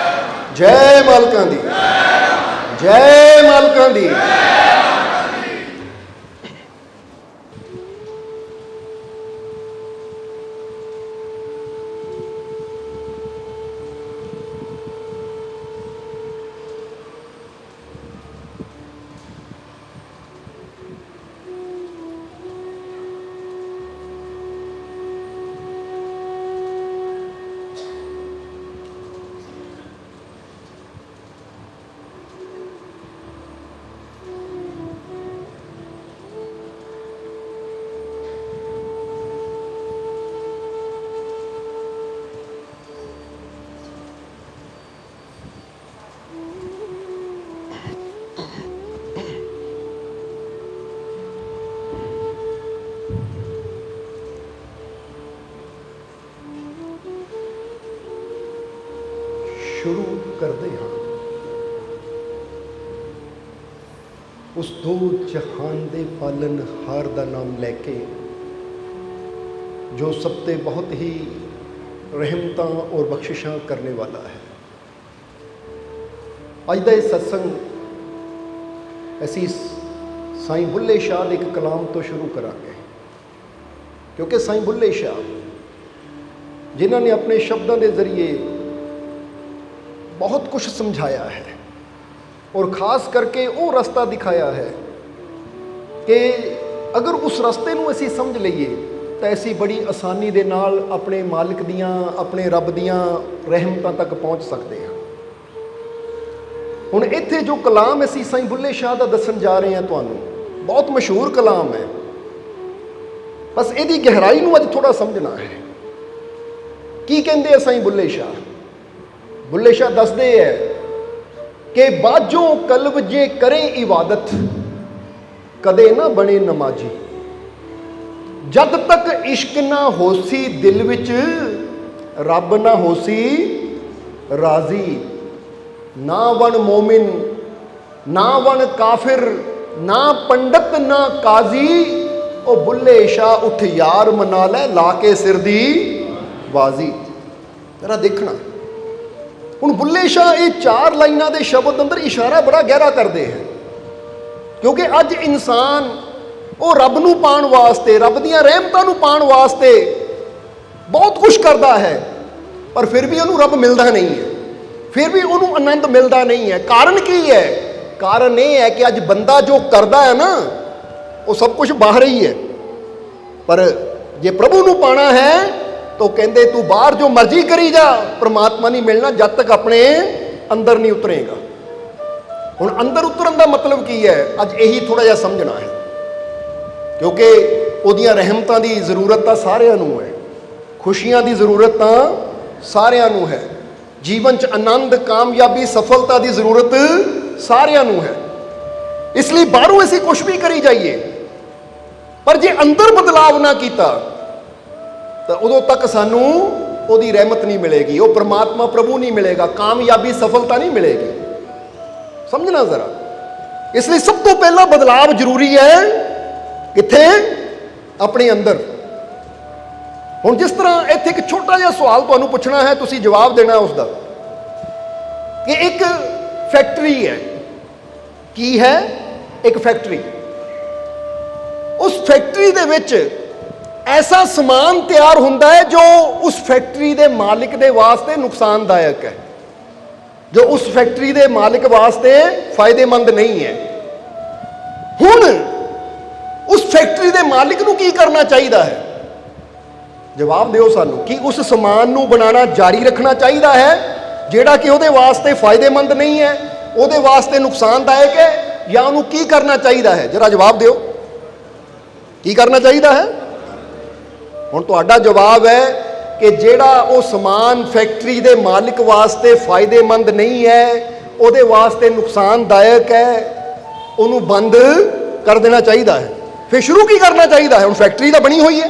Speaker 1: ਜੈ ਮਾਲਕਾਂ ਦੀ, ਜੈ ਮਾਲਕਾਂ ਦੀ। ਸ਼ੁਰੂ ਕਰਦੇ ਹਾਂ ਉਸ ਦੋ ਜਹਾਨ ਦੇ ਪਾਲਨਹਾਰ ਦਾ ਨਾਮ ਲੈ ਕੇ, ਜੋ ਸਭ ਤੇ ਬਹੁਤ ਹੀ ਰਹਿਮਤਾਂ ਔਰ ਬਖਸ਼ਿਸ਼ਾਂ ਕਰਨੇ ਵਾਲਾ ਹੈ। ਅੱਜ ਦਾ ਇਹ ਸਤਸੰਗ ਅਸੀਂ ਸਾਈਂ ਬੁੱਲੇ ਸ਼ਾਹ ਦੇ ਇੱਕ ਕਲਾਮ ਤੋਂ ਸ਼ੁਰੂ ਕਰਾਂਗੇ, ਕਿਉਂਕਿ ਸਾਈਂ ਬੁੱਲੇ ਸ਼ਾਹ ਜਿਨ੍ਹਾਂ ਨੇ ਆਪਣੇ ਸ਼ਬਦਾਂ ਦੇ ਜ਼ਰੀਏ ਬਹੁਤ ਕੁਝ ਸਮਝਾਇਆ ਹੈ, ਔਰ ਖਾਸ ਕਰਕੇ ਉਹ ਰਸਤਾ ਦਿਖਾਇਆ ਹੈ ਕਿ ਅਗਰ ਉਸ ਰਸਤੇ ਨੂੰ ਅਸੀਂ ਸਮਝ ਲਈਏ ਤਾਂ ਅਸੀਂ ਬੜੀ ਆਸਾਨੀ ਦੇ ਨਾਲ ਆਪਣੇ ਮਾਲਿਕ ਦੀਆਂ, ਆਪਣੇ ਰੱਬ ਦੀਆਂ ਰਹਿਮਤਾਂ ਤੱਕ ਪਹੁੰਚ ਸਕਦੇ ਹਾਂ। ਹੁਣ ਇੱਥੇ ਜੋ ਕਲਾਮ ਅਸੀਂ ਸਾਈਂ ਬੁੱਲੇ ਸ਼ਾਹ ਦਾ ਦੱਸਣ ਜਾ ਰਹੇ ਹਾਂ ਤੁਹਾਨੂੰ, ਬਹੁਤ ਮਸ਼ਹੂਰ ਕਲਾਮ ਹੈ, ਬਸ ਇਹਦੀ ਗਹਿਰਾਈ ਨੂੰ ਅੱਜ ਥੋੜਾ ਸਮਝਣਾ ਹੈ। ਕੀ ਕਹਿੰਦੇ ਆ ਸਾਈਂ ਬੁੱਲੇ ਸ਼ਾਹ? ਬੁੱਲੇ ਸ਼ਾਹ ਦੱਸਦੇ ਹੈ ਕਿ ਬਾਝੋਂ ਕਲਬ ਜੇ ਕਰੇ ਇਬਾਦਤ, ਕਦੇ ਨਾ ਬਣੇ ਨਮਾਜ਼ੀ। ਜਦ ਤੱਕ ਇਸ਼ਕ ਨਾ ਹੋਸੀ ਦਿਲ ਵਿੱਚ, ਰੱਬ ਨਾ ਹੋਸੀ ਰਾਜ਼ੀ। ਨਾ ਬਣ ਮੋਮਿਨ, ਨਾ ਬਣ ਕਾਫਿਰ, ਨਾ ਪੰਡਤ ਨਾ ਕਾਜ਼ੀ। ਉਹ ਬੁੱਲੇ ਸ਼ਾਹ ਉੱਠ ਯਾਰ ਮਨਾ ਲੈ, ਲਾ ਕੇ ਸਿਰ ਦੀ ਬਾਜ਼ੀ। ਜਰਾ ਦੇਖਣਾ, ਹੁਣ ਬੁੱਲੇ ਸ਼ਾਹ ਇਹ 4 ਲਾਈਨਾਂ ਦੇ ਸ਼ਬਦ ਅੰਦਰ ਇਸ਼ਾਰਾ ਬੜਾ ਗਹਿਰਾ ਕਰਦੇ ਹੈ, ਕਿਉਂਕਿ ਅੱਜ ਇਨਸਾਨ ਉਹ ਰੱਬ ਨੂੰ ਪਾਉਣ ਵਾਸਤੇ, ਰੱਬ ਦੀਆਂ ਰਹਿਮਤਾਂ ਨੂੰ ਪਾਉਣ ਵਾਸਤੇ ਬਹੁਤ ਕੁਝ ਕਰਦਾ ਹੈ, ਪਰ ਫਿਰ ਵੀ ਉਹਨੂੰ ਰੱਬ ਮਿਲਦਾ ਨਹੀਂ ਹੈ। ਫਿਰ ਵੀ ਉਹਨੂੰ ਆਨੰਦ ਮਿਲਦਾ ਨਹੀਂ ਹੈ। ਕਾਰਨ ਕੀ ਹੈ? ਕਾਰਨ ਇਹ ਹੈ ਕਿ ਅੱਜ ਬੰਦਾ ਜੋ ਕਰਦਾ ਹੈ ਨਾ, ਉਹ ਸਭ ਕੁਝ ਬਾਹਰ ਹੀ ਹੈ। ਪਰ ਜੇ ਪ੍ਰਭੂ ਨੂੰ ਪਾਣਾ ਹੈ ਤਾਂ ਕਹਿੰਦੇ ਤੂੰ ਬਾਹਰ ਜੋ ਮਰਜ਼ੀ ਕਰੀ ਜਾ, ਪ੍ਰਮਾਤਮਾ ਨਹੀਂ ਮਿਲਣਾ ਜਦ ਤੱਕ ਆਪਣੇ ਅੰਦਰ ਨਹੀਂ ਉਤਰੇਗਾ। ਹੁਣ ਅੰਦਰ ਉਤਰਨ ਦਾ ਮਤਲਬ ਕੀ ਹੈ? ਅੱਜ ਇਹੀ ਥੋੜਾ ਜਿਹਾ ਸਮਝਣਾ ਹੈ, ਕਿਉਂਕਿ ਉਹਦੀਆਂ ਰਹਿਮਤਾਂ ਦੀ ਜ਼ਰੂਰਤ ਤਾਂ ਸਾਰਿਆਂ ਨੂੰ ਹੈ, ਖੁਸ਼ੀਆਂ ਦੀ ਜ਼ਰੂਰਤ ਤਾਂ ਸਾਰਿਆਂ ਨੂੰ ਹੈ, ਜੀਵਨ 'ਚ ਆਨੰਦ, ਕਾਮਯਾਬੀ, ਸਫਲਤਾ ਦੀ ਜ਼ਰੂਰਤ ਸਾਰਿਆਂ ਨੂੰ ਹੈ। ਇਸ ਲਈ ਬਾਹਰੋਂ ਅਸੀਂ ਕੁਝ ਵੀ ਕਰੀ ਜਾਈਏ, ਪਰ ਜੇ ਅੰਦਰ ਬਦਲਾਵ ਨਾ ਕੀਤਾ ਤਾਂ ਉਦੋਂ ਤੱਕ ਸਾਨੂੰ ਉਹਦੀ ਰਹਿਮਤ ਨਹੀਂ ਮਿਲੇਗੀ, ਉਹ ਪ੍ਰਮਾਤਮਾ ਪ੍ਰਭੂ ਨਹੀਂ ਮਿਲੇਗਾ, ਕਾਮਯਾਬੀ, ਸਫਲਤਾ ਨਹੀਂ ਮਿਲੇਗੀ। ਸਮਝਣਾ ਜ਼ਰਾ। ਇਸ ਲਈ ਸਭ ਤੋਂ ਪਹਿਲਾਂ ਬਦਲਾਵ ਜ਼ਰੂਰੀ ਹੈ। ਕਿੱਥੇ? ਆਪਣੇ ਅੰਦਰ। ਹੁਣ ਜਿਸ ਤਰ੍ਹਾਂ ਇੱਥੇ ਇੱਕ ਛੋਟਾ ਜਿਹਾ ਸਵਾਲ ਤੁਹਾਨੂੰ ਪੁੱਛਣਾ ਹੈ, ਤੁਸੀਂ ਜਵਾਬ ਦੇਣਾ ਉਸ ਦਾ, ਕਿ ਇੱਕ ਫੈਕਟਰੀ ਹੈ। ਕੀ ਹੈ? ਇੱਕ ਫੈਕਟਰੀ। ਉਸ ਫੈਕਟਰੀ ਦੇ ਵਿੱਚ ਐਸਾ ਸਮਾਨ ਤਿਆਰ ਹੁੰਦਾ ਹੈ ਜੋ ਉਸ ਫੈਕਟਰੀ ਦੇ ਮਾਲਿਕ ਦੇ ਵਾਸਤੇ ਨੁਕਸਾਨਦਾਇਕ ਹੈ, ਜੋ ਉਸ ਫੈਕਟਰੀ ਦੇ ਮਾਲਿਕ ਵਾਸਤੇ ਫਾਇਦੇਮੰਦ ਨਹੀਂ ਹੈ। ਹੁਣ ਉਸ ਫੈਕਟਰੀ ਦੇ ਮਾਲਿਕ ਨੂੰ ਕੀ ਕਰਨਾ ਚਾਹੀਦਾ ਹੈ? ਜਵਾਬ ਦਿਓ ਸਾਨੂੰ। ਕਿ ਉਸ ਸਮਾਨ ਨੂੰ ਬਣਾਉਣਾ ਜਾਰੀ ਰੱਖਣਾ ਚਾਹੀਦਾ ਹੈ ਜਿਹੜਾ ਕਿ ਉਹਦੇ ਵਾਸਤੇ ਫਾਇਦੇਮੰਦ ਨਹੀਂ ਹੈ, ਉਹਦੇ ਵਾਸਤੇ ਨੁਕਸਾਨਦਾਇਕ ਹੈ, ਜਾਂ ਉਹਨੂੰ ਕੀ ਕਰਨਾ ਚਾਹੀਦਾ ਹੈ? ਜਰਾ ਜਵਾਬ ਦਿਓ। ਕੀ ਕਰਨਾ ਚਾਹੀਦਾ ਹੈ? ਹੁਣ ਤੁਹਾਡਾ ਜਵਾਬ ਹੈ ਕਿ ਜਿਹੜਾ ਉਹ ਸਮਾਨ ਫੈਕਟਰੀ ਦੇ ਮਾਲਿਕ ਵਾਸਤੇ ਫਾਇਦੇਮੰਦ ਨਹੀਂ ਹੈ, ਉਹਦੇ ਵਾਸਤੇ ਨੁਕਸਾਨਦਾਇਕ ਹੈ, ਉਹਨੂੰ ਬੰਦ ਕਰ ਦੇਣਾ ਚਾਹੀਦਾ ਹੈ। ਫਿਰ ਸ਼ੁਰੂ ਕੀ ਕਰਨਾ ਚਾਹੀਦਾ ਹੈ? ਹੁਣ ਫੈਕਟਰੀ ਤਾਂ ਬਣੀ ਹੋਈ ਹੈ,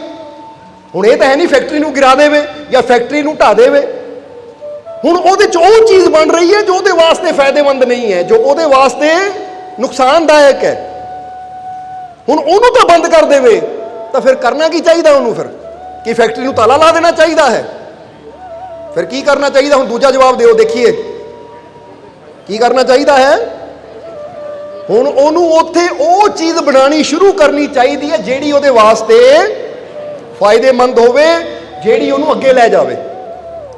Speaker 1: ਹੁਣ ਇਹ ਤਾਂ ਹੈ ਨਹੀਂ ਫੈਕਟਰੀ ਨੂੰ ਗਿਰਾ ਦੇਵੇ ਜਾਂ ਫੈਕਟਰੀ ਨੂੰ ਢਾ ਦੇਵੇ। ਹੁਣ ਉਹਦੇ 'ਚ ਉਹ ਚੀਜ਼ ਬਣ ਰਹੀ ਹੈ ਜੋ ਉਹਦੇ ਵਾਸਤੇ ਫਾਇਦੇਮੰਦ ਨਹੀਂ ਹੈ, ਜੋ ਉਹਦੇ ਵਾਸਤੇ ਨੁਕਸਾਨਦਾਇਕ ਹੈ। ਹੁਣ ਉਹਨੂੰ ਤਾਂ ਬੰਦ ਕਰ ਦੇਵੇ, ਤਾਂ ਫਿਰ ਕਰਨਾ ਕੀ ਚਾਹੀਦਾ ਉਹਨੂੰ? ਫਿਰ ਕਿ ਫੈਕਟਰੀ ਨੂੰ ਤਾਲਾ ਲਾ ਦੇਣਾ ਚਾਹੀਦਾ ਹੈ? ਫਿਰ ਕੀ ਕਰਨਾ ਚਾਹੀਦਾ? ਹੁਣ ਦੂਜਾ ਜਵਾਬ ਦਿਓ, ਦੇਖੀਏ ਕੀ ਕਰਨਾ ਚਾਹੀਦਾ ਹੈ। ਹੁਣ ਉਹਨੂੰ ਉੱਥੇ ਉਹ ਚੀਜ਼ ਬਣਾਉਣੀ ਸ਼ੁਰੂ ਕਰਨੀ ਚਾਹੀਦੀ ਹੈ ਜਿਹੜੀ ਉਹਦੇ ਵਾਸਤੇ ਫਾਇਦੇਮੰਦ ਹੋਵੇ, ਜਿਹੜੀ ਉਹਨੂੰ ਅੱਗੇ ਲੈ ਜਾਵੇ।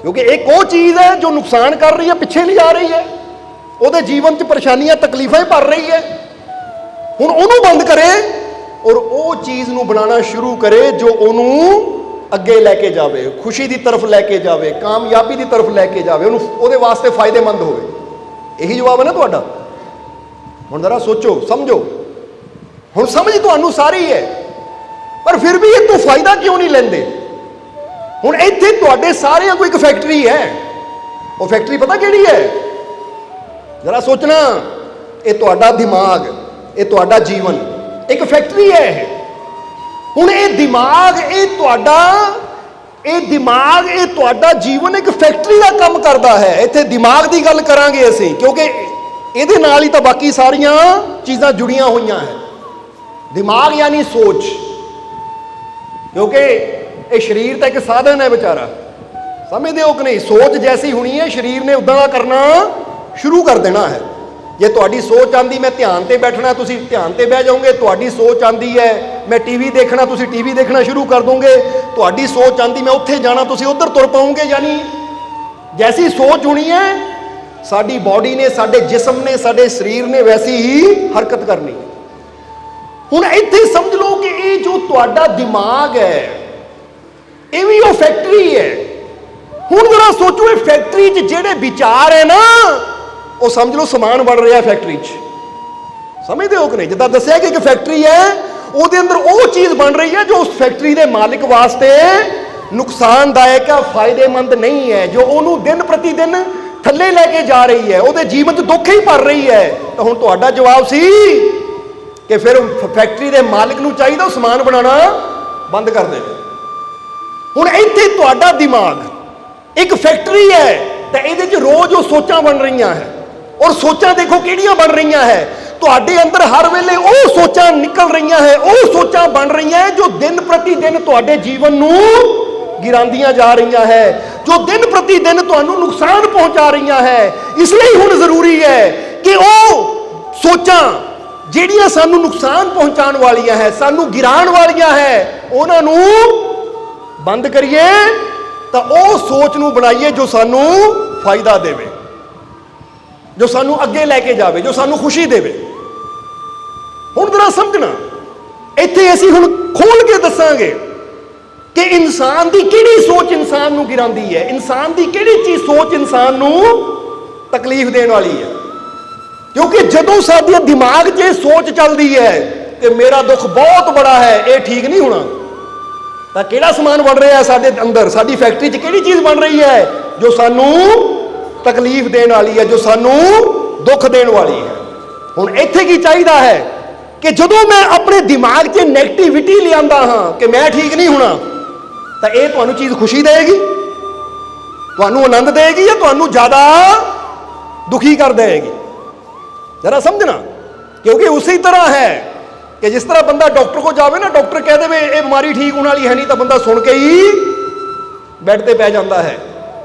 Speaker 1: ਕਿਉਂਕਿ ਇੱਕ ਉਹ ਚੀਜ਼ ਹੈ ਜੋ ਨੁਕਸਾਨ ਕਰ ਰਹੀ ਹੈ, ਪਿੱਛੇ ਲਿਜਾ ਰਹੀ ਹੈ, ਉਹਦੇ ਜੀਵਨ 'ਚ ਪਰੇਸ਼ਾਨੀਆਂ, ਤਕਲੀਫਾਂ ਭਰ ਰਹੀ ਹੈ। ਹੁਣ ਉਹਨੂੰ ਬੰਦ ਕਰੇ ਔਰ ਉਹ ਚੀਜ਼ ਨੂੰ ਬਣਾਉਣਾ ਸ਼ੁਰੂ ਕਰੇ ਜੋ ਉਹਨੂੰ ਅੱਗੇ ਲੈ ਕੇ ਜਾਵੇ, ਖੁਸ਼ੀ ਦੀ ਤਰਫ ਲੈ ਕੇ ਜਾਵੇ, ਕਾਮਯਾਬੀ ਦੀ ਤਰਫ ਲੈ ਕੇ ਜਾਵੇ, ਉਹਨੂੰ ਉਹਦੇ ਵਾਸਤੇ ਫਾਇਦੇਮੰਦ ਹੋਵੇ। ਇਹੀ ਜਵਾਬ ਹੈ ਨਾ ਤੁਹਾਡਾ। ਹੁਣ ਜ਼ਰਾ ਸੋਚੋ, ਸਮਝੋ। ਹੁਣ ਸਮਝ ਤੁਹਾਨੂੰ ਸਾਰੀ ਹੈ, ਪਰ ਫਿਰ ਵੀ ਇਹ ਤੋਂ ਫਾਇਦਾ ਕਿਉਂ ਨਹੀਂ ਲੈਂਦੇ? ਹੁਣ ਇੱਥੇ ਤੁਹਾਡੇ ਸਾਰਿਆਂ ਕੋਲ ਇੱਕ ਫੈਕਟਰੀ ਹੈ। ਉਹ ਫੈਕਟਰੀ ਪਤਾ ਕਿਹੜੀ ਹੈ? ਜ਼ਰਾ ਸੋਚਣਾ। ਇਹ ਤੁਹਾਡਾ ਦਿਮਾਗ, ਇਹ ਤੁਹਾਡਾ ਜੀਵਨ ਇੱਕ ਫੈਕਟਰੀ ਹੈ ਇਹ। ਹੁਣ ਇਹ ਦਿਮਾਗ, ਇਹ ਤੁਹਾਡਾ ਜੀਵਨ ਇੱਕ ਫੈਕਟਰੀ ਦਾ ਕੰਮ ਕਰਦਾ ਹੈ। ਇੱਥੇ ਦਿਮਾਗ ਦੀ ਗੱਲ ਕਰਾਂਗੇ ਅਸੀਂ, ਕਿਉਂਕਿ ਇਹਦੇ ਨਾਲ ਹੀ ਤਾਂ ਬਾਕੀ ਸਾਰੀਆਂ ਚੀਜ਼ਾਂ ਜੁੜੀਆਂ ਹੋਈਆਂ ਹੈ। ਦਿਮਾਗ ਯਾਨੀ ਸੋਚ, ਕਿਉਂਕਿ ਇਹ ਸਰੀਰ ਤਾਂ ਇੱਕ ਸਾਧਨ ਹੈ ਵਿਚਾਰਾ, ਸਮਝਦੇ ਹੋ ਕਿ ਨਹੀਂ? ਸੋਚ ਜੈਸੀ ਹੋਣੀ ਹੈ, ਸਰੀਰ ਨੇ ਉਦਾਂ ਦਾ ਕਰਨਾ ਸ਼ੁਰੂ ਕਰ ਦੇਣਾ ਹੈ। ਜੇ ਤੁਹਾਡੀ ਸੋਚ ਆਂਦੀ ਮੈਂ ਧਿਆਨ ਤੇ ਬੈਠਣਾ, ਤੁਸੀਂ ਧਿਆਨ ਤੇ ਬਹਿ ਜਾਓਗੇ। ਤੁਹਾਡੀ ਸੋਚ ਆਂਦੀ ਹੈ ਮੈਂ ਟੀਵੀ ਦੇਖਣਾ, ਤੁਸੀਂ ਟੀਵੀ ਦੇਖਣਾ ਸ਼ੁਰੂ ਕਰ ਦੋਗੇ। ਤੁਹਾਡੀ ਸੋਚ ਆਂਦੀ ਮੈਂ ਉੱਥੇ ਜਾਣਾ, ਤੁਸੀਂ ਉੱਧਰ ਤੁਰ ਪਾਓਗੇ। ਯਾਨੀ ਜੈਸੀ ਸੋਚ ਹੋਣੀ ਹੈ, ਸਾਡੀ ਬਾਡੀ ਨੇ, ਸਾਡੇ ਜਿਸਮ ਨੇ, ਸਾਡੇ ਸਰੀਰ ਨੇ ਵੈਸੀ ਹੀ ਹਰਕਤ ਕਰਨੀ। ਹੁਣ ਇੱਥੇ ਸਮਝ ਲਓ ਕਿ ਇਹ ਜੋ ਤੁਹਾਡਾ ਦਿਮਾਗ ਹੈ, ਇਹ ਵੀ ਉਹ ਫੈਕਟਰੀ ਹੈ। ਹੁਣ ਜਰਾ ਸੋਚੋ, ਇਹ ਫੈਕਟਰੀ 'ਚ ਜਿਹੜੇ ਵਿਚਾਰ ਹੈ ਨਾ, ਉਹ ਸਮਝ ਲਓ ਸਮਾਨ ਬਣ ਰਿਹਾ ਫੈਕਟਰੀ 'ਚ। ਸਮਝਦੇ ਹੋ ਕਿ ਨਹੀਂ? ਜਿੱਦਾਂ ਦੱਸਿਆ ਕਿ ਇੱਕ ਫੈਕਟਰੀ ਹੈ, ਉਹਦੇ ਅੰਦਰ ਉਹ ਚੀਜ਼ ਬਣ ਰਹੀ ਹੈ ਜੋ ਉਸ ਫੈਕਟਰੀ ਦੇ ਮਾਲਿਕ ਵਾਸਤੇ ਨੁਕਸਾਨਦਾਇਕ ਹੈ, ਫਾਇਦੇਮੰਦ ਨਹੀਂ ਹੈ, ਜੋ ਉਹਨੂੰ ਦਿਨ ਪ੍ਰਤੀ ਦਿਨ ਥੱਲੇ ਲੈ ਕੇ ਜਾ ਰਹੀ ਹੈ, ਉਹਦੇ ਜੀਵਨ 'ਚ ਦੁੱਖ ਹੀ ਭਰ ਰਹੀ ਹੈ। ਤਾਂ ਹੁਣ ਤੁਹਾਡਾ ਜਵਾਬ ਸੀ ਕਿ ਫਿਰ ਫੈਕਟਰੀ ਦੇ ਮਾਲਿਕ ਨੂੰ ਚਾਹੀਦਾ ਉਹ ਸਮਾਨ ਬਣਾਉਣਾ ਬੰਦ ਕਰ ਦੇਵੇ। ਹੁਣ ਇੱਥੇ ਤੁਹਾਡਾ ਦਿਮਾਗ ਇੱਕ ਫੈਕਟਰੀ ਹੈ, ਤਾਂ ਇਹਦੇ 'ਚ ਰੋਜ਼ ਉਹ ਸੋਚਾਂ ਬਣ ਰਹੀਆਂ ਹੈ। ਔਰ ਸੋਚਾਂ ਦੇਖੋ ਕਿਹੜੀਆਂ ਬਣ ਰਹੀਆਂ ਹੈ, ਤੁਹਾਡੇ ਅੰਦਰ ਹਰ ਵੇਲੇ ਉਹ ਸੋਚਾਂ ਨਿਕਲ ਰਹੀਆਂ ਹੈ, ਉਹ ਸੋਚਾਂ ਬਣ ਰਹੀਆਂ ਹੈ ਜੋ ਦਿਨ ਪ੍ਰਤੀ ਦਿਨ ਤੁਹਾਡੇ ਜੀਵਨ ਨੂੰ ਗਿਰਾਉਂਦੀਆਂ ਜਾ ਰਹੀਆਂ ਹੈ, ਜੋ ਦਿਨ ਪ੍ਰਤੀ ਦਿਨ ਤੁਹਾਨੂੰ ਨੁਕਸਾਨ ਪਹੁੰਚਾ ਰਹੀਆਂ ਹੈ। ਇਸ ਲਈ ਹੁਣ ਜ਼ਰੂਰੀ ਹੈ ਕਿ ਉਹ ਸੋਚਾਂ ਜਿਹੜੀਆਂ ਸਾਨੂੰ ਨੁਕਸਾਨ ਪਹੁੰਚਾਉਣ ਵਾਲੀਆਂ ਹੈ, ਸਾਨੂੰ ਗਿਰਾਉਣ ਵਾਲੀਆਂ ਹੈ, ਉਹਨਾਂ ਨੂੰ ਬੰਦ ਕਰੀਏ, ਤਾਂ ਉਹ ਸੋਚ ਨੂੰ ਬਣਾਈਏ ਜੋ ਸਾਨੂੰ ਫਾਇਦਾ ਦੇਵੇ। ਜੋ ਸਾਨੂੰ ਅੱਗੇ ਲੈ ਕੇ ਜਾਵੇ, ਜੋ ਸਾਨੂੰ ਖੁਸ਼ੀ ਦੇਵੇ। ਹੁਣ ਜ਼ਰਾ ਸਮਝਣਾ, ਇੱਥੇ ਅਸੀਂ ਹੁਣ ਖੋਲ ਕੇ ਦੱਸਾਂਗੇ ਕਿ ਇਨਸਾਨ ਦੀ ਕਿਹੜੀ ਸੋਚ ਇਨਸਾਨ ਨੂੰ ਗਿਰਾਉਂਦੀ ਹੈ, ਇਨਸਾਨ ਦੀ ਕਿਹੜੀ ਚੀਜ਼ ਸੋਚ ਇਨਸਾਨ ਨੂੰ ਤਕਲੀਫ ਦੇਣ ਵਾਲੀ ਹੈ। ਕਿਉਂਕਿ ਜਦੋਂ ਸਾਡੇ ਦਿਮਾਗ 'ਚ ਇਹ ਸੋਚ ਚੱਲਦੀ ਹੈ ਕਿ ਮੇਰਾ ਦੁੱਖ ਬਹੁਤ ਬੜਾ ਹੈ, ਇਹ ਠੀਕ ਨਹੀਂ ਹੋਣਾ, ਤਾਂ ਕਿਹੜਾ ਸਮਾਨ ਬਣ ਰਿਹਾ ਸਾਡੇ ਅੰਦਰ, ਸਾਡੀ ਫੈਕਟਰੀ 'ਚ ਕਿਹੜੀ ਚੀਜ਼ ਬਣ ਰਹੀ ਹੈ ਜੋ ਸਾਨੂੰ ਤਕਲੀਫ ਦੇਣ ਵਾਲੀ ਹੈ, ਜੋ ਸਾਨੂੰ ਦੁੱਖ ਦੇਣ ਵਾਲੀ ਹੈ। ਹੁਣ ਇੱਥੇ ਕੀ ਚਾਹੀਦਾ ਹੈ ਕਿ ਜਦੋਂ ਮੈਂ ਆਪਣੇ ਦਿਮਾਗ 'ਚ ਨੈਗੇਟਿਵਿਟੀ ਲਿਆਂਦਾ ਹਾਂ ਕਿ ਮੈਂ ਠੀਕ ਨਹੀਂ ਹੋਣਾ, ਤਾਂ ਇਹ ਤੁਹਾਨੂੰ ਚੀਜ਼ ਖੁਸ਼ੀ ਦੇਗੀ, ਤੁਹਾਨੂੰ ਆਨੰਦ ਦੇਗੀ, ਜਾਂ ਤੁਹਾਨੂੰ ਜ਼ਿਆਦਾ ਦੁਖੀ ਕਰ ਦੇਗੀ? ਜਰਾ ਸਮਝਣਾ। ਕਿਉਂਕਿ ਉਸੇ ਤਰ੍ਹਾਂ ਹੈ ਕਿ ਜਿਸ ਤਰ੍ਹਾਂ ਬੰਦਾ ਡਾਕਟਰ ਕੋਲ ਜਾਵੇ ਨਾ, ਡਾਕਟਰ ਕਹਿ ਦੇਵੇ ਇਹ ਬਿਮਾਰੀ ਠੀਕ ਹੋਣ ਵਾਲੀ ਹੈ ਨਹੀਂ, ਤਾਂ ਬੰਦਾ ਸੁਣ ਕੇ ਹੀ ਬੈੱਡ ਤੇ ਪੈ ਜਾਂਦਾ ਹੈ।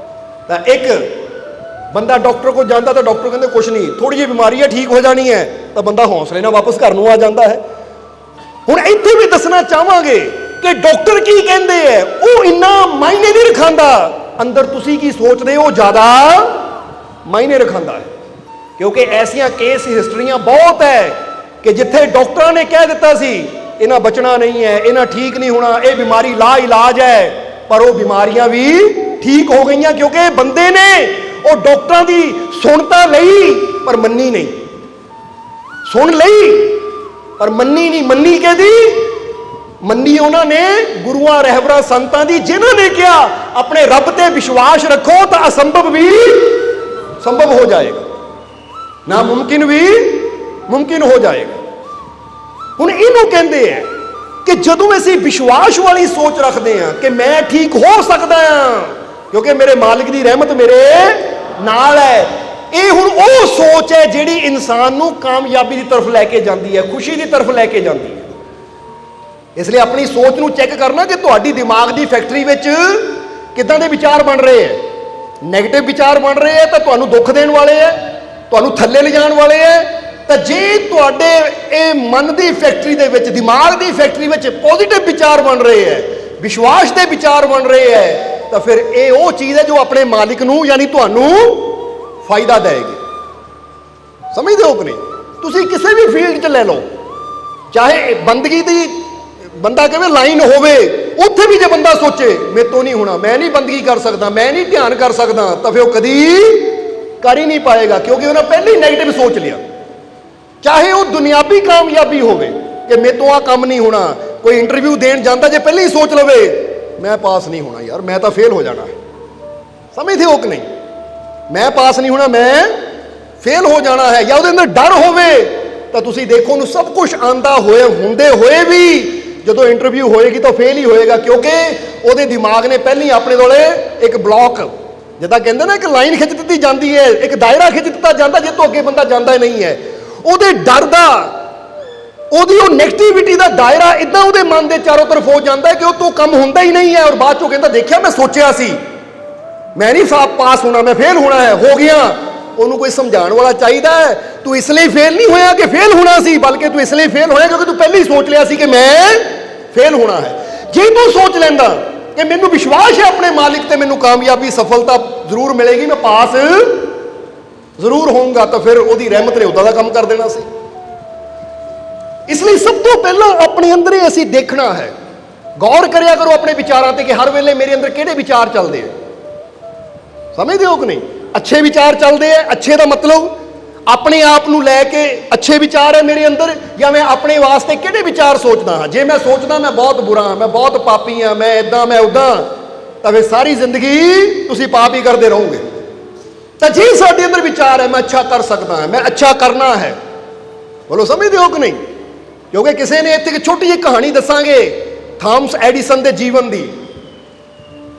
Speaker 1: ਤਾਂ ਇੱਕ ਬੰਦਾ ਡਾਕਟਰ ਕੋਲ ਜਾਂਦਾ ਤਾਂ ਡਾਕਟਰ ਕਹਿੰਦੇ ਕੁਛ ਨਹੀਂ, ਥੋੜੀ ਜਿਹੀ ਬਿਮਾਰੀ ਹੈ, ਠੀਕ ਹੋ ਜਾਣੀ ਹੈ, ਤਾਂ ਬੰਦਾ ਹੌਸਲੇ ਨਾਲ ਵਾਪਸ ਘਰ ਨੂੰ ਆ ਜਾਂਦਾ ਹੈ। ਹੁਣ ਇੱਥੇ ਵੀ ਦੱਸਣਾ ਚਾਹਾਂਗੇ ਕਿ ਡਾਕਟਰ ਕੀ ਕਹਿੰਦੇ ਹੈ ਉਹ ਇੰਨਾ ਮਾਇਨੇ ਨਹੀਂ ਰਖਾਂਦਾ, ਅੰਦਰ ਤੁਸੀਂ ਕੀ ਸੋਚਦੇ ਹੋ ਜ਼ਿਆਦਾ ਮਾਇਨੇ ਰਖਾਂਦਾ ਹੈ। ਕਿਉਂਕਿ ਐਸੀਆਂ ਕੇਸ ਹਿਸਟਰੀਆਂ ਬਹੁਤ ਹੈ ਕਿ ਜਿੱਥੇ ਡਾਕਟਰਾਂ ਨੇ ਕਹਿ ਦਿੱਤਾ ਸੀ ਇਹਨਾਂ ਬਚਣਾ ਨਹੀਂ ਹੈ, ਇਹਨਾਂ ਠੀਕ ਨਹੀਂ ਹੋਣਾ, ਇਹ ਬਿਮਾਰੀ ਲਾ ਇਲਾਜ ਹੈ, ਪਰ ਉਹ ਬਿਮਾਰੀਆਂ ਵੀ ਠੀਕ ਹੋ ਗਈਆਂ ਕਿਉਂਕਿ ਬੰਦੇ ਨੇ ਉਹ ਡਾਕਟਰਾਂ ਦੀ ਸੁਣ ਤਾਂ ਲਈ ਪਰ ਮੰਨੀ ਨਹੀਂ, ਸੁਣ ਲਈ ਪਰ ਮੰਨੀ ਨਹੀਂ। ਮੰਨੀ ਕਿਹਦੀ? ਮੰਨੀ ਉਹਨਾਂ ਨੇ ਗੁਰੂਆਂ ਰਹਿਬਰਾਂ ਸੰਤਾਂ ਦੀ, ਜਿਨ੍ਹਾਂ ਨੇ ਕਿਹਾ ਆਪਣੇ ਰੱਬ ਤੇ ਵਿਸ਼ਵਾਸ ਰੱਖੋ ਤਾਂ ਅਸੰਭਵ ਵੀ ਸੰਭਵ ਹੋ ਜਾਏਗਾ, ਨਾਮੁਮਕਿਨ ਵੀ ਮੁਮਕਿਨ ਹੋ ਜਾਏਗਾ। ਹੁਣ ਇਹਨੂੰ ਕਹਿੰਦੇ ਹੈ ਕਿ ਜਦੋਂ ਅਸੀਂ ਵਿਸ਼ਵਾਸ ਵਾਲੀ ਸੋਚ ਰੱਖਦੇ ਹਾਂ ਕਿ ਮੈਂ ਠੀਕ ਹੋ ਸਕਦਾ ਹਾਂ ਕਿਉਂਕਿ ਮੇਰੇ ਮਾਲਿਕ ਦੀ ਰਹਿਮਤ ਮੇਰੇ ਨਾਲ ਹੈ, ਇਹ ਹੁਣ ਉਹ ਸੋਚ ਹੈ ਜਿਹੜੀ ਇਨਸਾਨ ਨੂੰ ਕਾਮਯਾਬੀ ਦੀ ਤਰਫ ਲੈ ਕੇ ਜਾਂਦੀ ਹੈ, ਖੁਸ਼ੀ ਦੀ ਤਰਫ ਲੈ ਕੇ ਜਾਂਦੀ ਹੈ। ਇਸ ਲਈ ਆਪਣੀ ਸੋਚ ਨੂੰ ਚੈੱਕ ਕਰਨਾ ਕਿ ਤੁਹਾਡੀ ਦਿਮਾਗ ਦੀ ਫੈਕਟਰੀ ਵਿੱਚ ਕਿੱਦਾਂ ਦੇ ਵਿਚਾਰ ਬਣ ਰਹੇ ਹੈ। ਨੈਗੇਟਿਵ ਵਿਚਾਰ ਬਣ ਰਹੇ ਹੈ ਤਾਂ ਤੁਹਾਨੂੰ ਦੁੱਖ ਦੇਣ ਵਾਲੇ ਹੈ, ਤੁਹਾਨੂੰ ਥੱਲੇ ਲਿਜਾਣ ਵਾਲੇ ਹੈ। ਤਾਂ ਜੇ ਤੁਹਾਡੇ ਇਹ ਮਨ ਦੀ ਫੈਕਟਰੀ ਦੇ ਵਿੱਚ, ਦਿਮਾਗ ਦੀ ਫੈਕਟਰੀ ਵਿੱਚ ਪੋਜ਼ਿਟਿਵ ਵਿਚਾਰ ਬਣ ਰਹੇ ਹੈ, ਵਿਸ਼ਵਾਸ ਦੇ ਵਿਚਾਰ ਬਣ ਰਹੇ ਹੈ, ਤਾਂ ਫਿਰ ਇਹ ਉਹ ਚੀਜ਼ ਹੈ ਜੋ ਆਪਣੇ ਮਾਲਿਕ ਨੂੰ ਯਾਨੀ ਤੁਹਾਨੂੰ ਫਾਇਦਾ ਦੇਗੀ। ਸਮਝਦੇ ਹੋ ਕਿ ਨਹੀਂ? ਤੁਸੀਂ ਕਿਸੇ ਵੀ ਫੀਲਡ 'ਚ ਲੈ ਲਓ, ਚਾਹੇ ਬੰਦਗੀ ਦੀ ਬੰਦਾ ਕਹੇ ਲਾਈਨ ਹੋਵੇ, ਉੱਥੇ ਵੀ ਜੇ ਬੰਦਾ ਸੋਚੇ ਮੇਰੇ ਤੋਂ ਨਹੀਂ ਹੋਣਾ, ਮੈਂ ਨਹੀਂ ਬੰਦਗੀ ਕਰ ਸਕਦਾ, ਮੈਂ ਨਹੀਂ ਧਿਆਨ ਕਰ ਸਕਦਾ, ਤਾਂ ਫਿਰ ਉਹ ਕਦੀ ਕਰ ਹੀ ਨਹੀਂ ਪਾਏਗਾ ਕਿਉਂਕਿ ਉਹਨੇ ਪਹਿਲਾਂ ਹੀ ਨੈਗੇਟਿਵ ਸੋਚ ਲਿਆ। ਚਾਹੇ ਉਹ ਦੁਨਿਆਵੀ ਕਾਮਯਾਬੀ ਹੋਵੇ ਕਿ ਮੇਰੇ ਤੋਂ ਆਹ ਕੰਮ ਨਹੀਂ ਹੋਣਾ, ਕੋਈ ਇੰਟਰਵਿਊ ਦੇਣ ਜਾਂਦਾ ਜੇ ਪਹਿਲਾਂ ਹੀ ਸੋਚ ਲਵੇ ਮੈਂ ਪਾਸ ਨਹੀਂ ਹੋਣਾ, ਯਾਰ ਮੈਂ ਤਾਂ ਫੇਲ ਹੋ ਜਾਣਾ, ਸਮਝਦੇ ਹੋ ਕਿ ਨਹੀਂ? ਮੈਂ ਪਾਸ ਨਹੀਂ ਹੋਣਾ, ਮੈਂ ਫੇਲ ਹੋ ਜਾਣਾ ਹੈ, ਜਾਂ ਉਹਦੇ ਅੰਦਰ ਡਰ ਹੋਵੇ, ਤਾਂ ਤੁਸੀਂ ਦੇਖੋ ਉਹਨੂੰ ਸਭ ਕੁਝ ਆਂਦਾ ਹੋਏ ਹੁੰਦੇ ਹੋਏ ਵੀ ਜਦੋਂ ਇੰਟਰਵਿਊ ਹੋਏਗੀ ਤਾਂ ਫੇਲ ਹੀ ਹੋਏਗਾ ਕਿਉਂਕਿ ਉਹਦੇ ਦਿਮਾਗ ਨੇ ਪਹਿਲਾਂ ਹੀ ਆਪਣੇ ਕੋਲੇ ਇੱਕ ਬਲੌਕ, ਜਿੱਦਾਂ ਕਹਿੰਦੇ ਨਾ ਇੱਕ ਲਾਈਨ ਖਿੱਚ ਦਿੱਤੀ ਜਾਂਦੀ ਹੈ, ਇੱਕ ਦਾਇਰਾ ਖਿੱਚ ਦਿੱਤਾ ਜਾਂਦਾ ਜੇ ਤੋਂ ਅੱਗੇ ਬੰਦਾ ਜਾਂਦਾ ਨਹੀਂ ਹੈ। ਉਹਦੇ ਡਰ ਦਾ, ਉਹਦੀ ਉਹ ਨੈਗੇਟਿਵਿਟੀ ਦਾ ਦਾਇਰਾ ਇਦਾਂ ਉਹਦੇ ਮਨ ਦੇ ਚਾਰੋਂ ਤਰਫ ਹੋ ਜਾਂਦਾ ਹੈ ਕਿ ਉਹ ਤੋਂ ਕੰਮ ਹੁੰਦਾ ਹੀ ਨਹੀਂ ਹੈ। ਔਰ ਬਾਅਦ ਚੋਂ ਕਹਿੰਦਾ ਦੇਖਿਆ ਮੈਂ ਸੋਚਿਆ ਸੀ ਮੈਂ ਨਹੀਂ ਪਾਸ ਹੋਣਾ, ਮੈਂ ਫੇਲ ਹੋਣਾ ਹੈ, ਹੋ ਗਿਆ। ਉਹਨੂੰ ਕੋਈ ਸਮਝਾਉਣ ਵਾਲਾ ਚਾਹੀਦਾ ਹੈ, ਤੂੰ ਇਸ ਲਈ ਫੇਲ ਨਹੀਂ ਹੋਇਆ ਕਿ ਫੇਲ ਹੋਣਾ ਸੀ, ਬਲਕਿ ਤੂੰ ਇਸ ਲਈ ਫੇਲ ਹੋਇਆ ਕਿਉਂਕਿ ਤੂੰ ਪਹਿਲਾਂ ਹੀ ਸੋਚ ਲਿਆ ਸੀ ਕਿ ਮੈਂ ਫੇਲ ਹੋਣਾ ਹੈ। ਜੇ ਤੂੰ ਸੋਚ ਲੈਂਦਾ ਕਿ ਮੈਨੂੰ ਵਿਸ਼ਵਾਸ ਹੈ ਆਪਣੇ ਮਾਲਿਕ ਤੇ, ਮੈਨੂੰ ਕਾਮਯਾਬੀ ਸਫਲਤਾ ਜ਼ਰੂਰ ਮਿਲੇਗੀ, ਮੈਂ ਪਾਸ ਜ਼ਰੂਰ ਹੋਊਂਗਾ, ਤਾਂ ਫਿਰ ਉਹਦੀ ਰਹਿਮਤ ਨੇ ਉੱਦਾਂ ਦਾ ਕੰਮ ਕਰ ਦੇਣਾ ਸੀ। ਇਸ ਲਈ ਸਭ ਤੋਂ ਪਹਿਲਾਂ ਆਪਣੇ ਅੰਦਰ ਹੀ ਅਸੀਂ ਦੇਖਣਾ ਹੈ, ਗੌਰ ਕਰਿਆ ਕਰੋ ਆਪਣੇ ਵਿਚਾਰਾਂ ਤੇ ਕਿ ਹਰ ਵੇਲੇ ਮੇਰੇ ਅੰਦਰ ਕਿਹੜੇ ਵਿਚਾਰ ਚੱਲਦੇ ਆ। ਸਮਝਦੇ ਹੋ ਕਿ ਨਹੀਂ? ਅੱਛੇ ਵਿਚਾਰ ਚੱਲਦੇ ਆ, ਅੱਛੇ ਦਾ ਮਤਲਬ ਆਪਣੇ ਆਪ ਨੂੰ ਲੈ ਕੇ ਅੱਛੇ ਵਿਚਾਰ ਹੈ ਮੇਰੇ ਅੰਦਰ, ਜਾਂ ਮੈਂ ਆਪਣੇ ਵਾਸਤੇ ਕਿਹੜੇ ਵਿਚਾਰ ਸੋਚਦਾ ਹਾਂ। ਜੇ ਮੈਂ ਸੋਚਦਾ ਮੈਂ ਬਹੁਤ ਬੁਰਾ ਹਾਂ, ਮੈਂ ਬਹੁਤ ਪਾਪੀ ਹਾਂ, ਮੈਂ ਇਦਾਂ ਮੈਂ ਉਦਾਂ, ਤਾਂ ਫਿਰ ਸਾਰੀ ਜ਼ਿੰਦਗੀ ਤੁਸੀਂ ਪਾਪ ਹੀ ਕਰਦੇ ਰਹੋਗੇ। ਤਾਂ ਜੇ ਸਾਡੇ ਅੰਦਰ ਵਿਚਾਰ ਹੈ ਮੈਂ ਅੱਛਾ ਕਰ ਸਕਦਾ ਹਾਂ, ਮੈਂ ਅੱਛਾ ਕਰਨਾ ਹੈ, ਬੋਲੋ ਸਮਝਦੇ ਹੋ ਕਿ ਨਹੀਂ? ਕਿਉਂਕਿ ਕਿਸੇ ਨੇ ਇੱਥੇ ਇੱਕ ਛੋਟੀ ਜਿਹੀ ਕਹਾਣੀ ਦੱਸਾਂਗੇ ਥਾਮਸ ਐਡੀਸਨ ਦੇ ਜੀਵਨ ਦੀ,